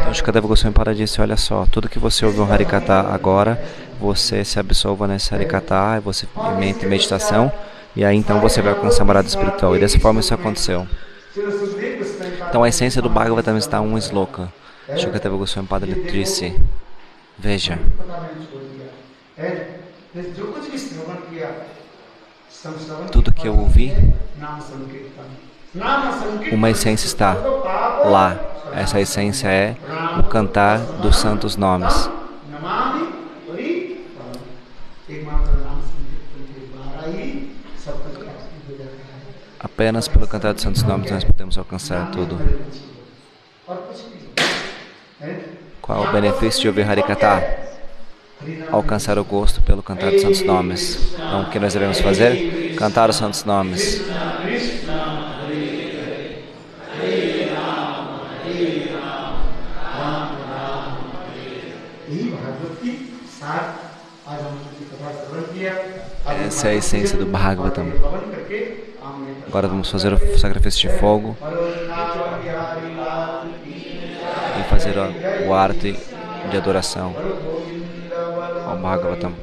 Então Shukadeva Goswami Pada disse: olha só, tudo que você ouviu no Harikatha agora, você se absolva nesse Harikatha, você mente meditação, e aí então você vai alcançar a morada espiritual. E dessa forma isso aconteceu. Então a essência do Bhagavatam está um sloka. Shukadeva Goswami Pada disse: veja, tudo que eu ouvi, uma essência está lá. Essa essência é o cantar dos santos nomes. Apenas pelo cantar dos santos nomes nós podemos alcançar tudo. Qual é o benefício de ouvir Harikatha? Alcançar o gosto pelo cantar dos santos nomes. Então o que nós devemos fazer? Cantar os santos nomes.
आज हमने की कथा श्रवण किया।
Essa é a essência do Bhagavatam. Agora vamos fazer o sacrifício de fogo e fazer o arte de adoração ao Bhagavatam.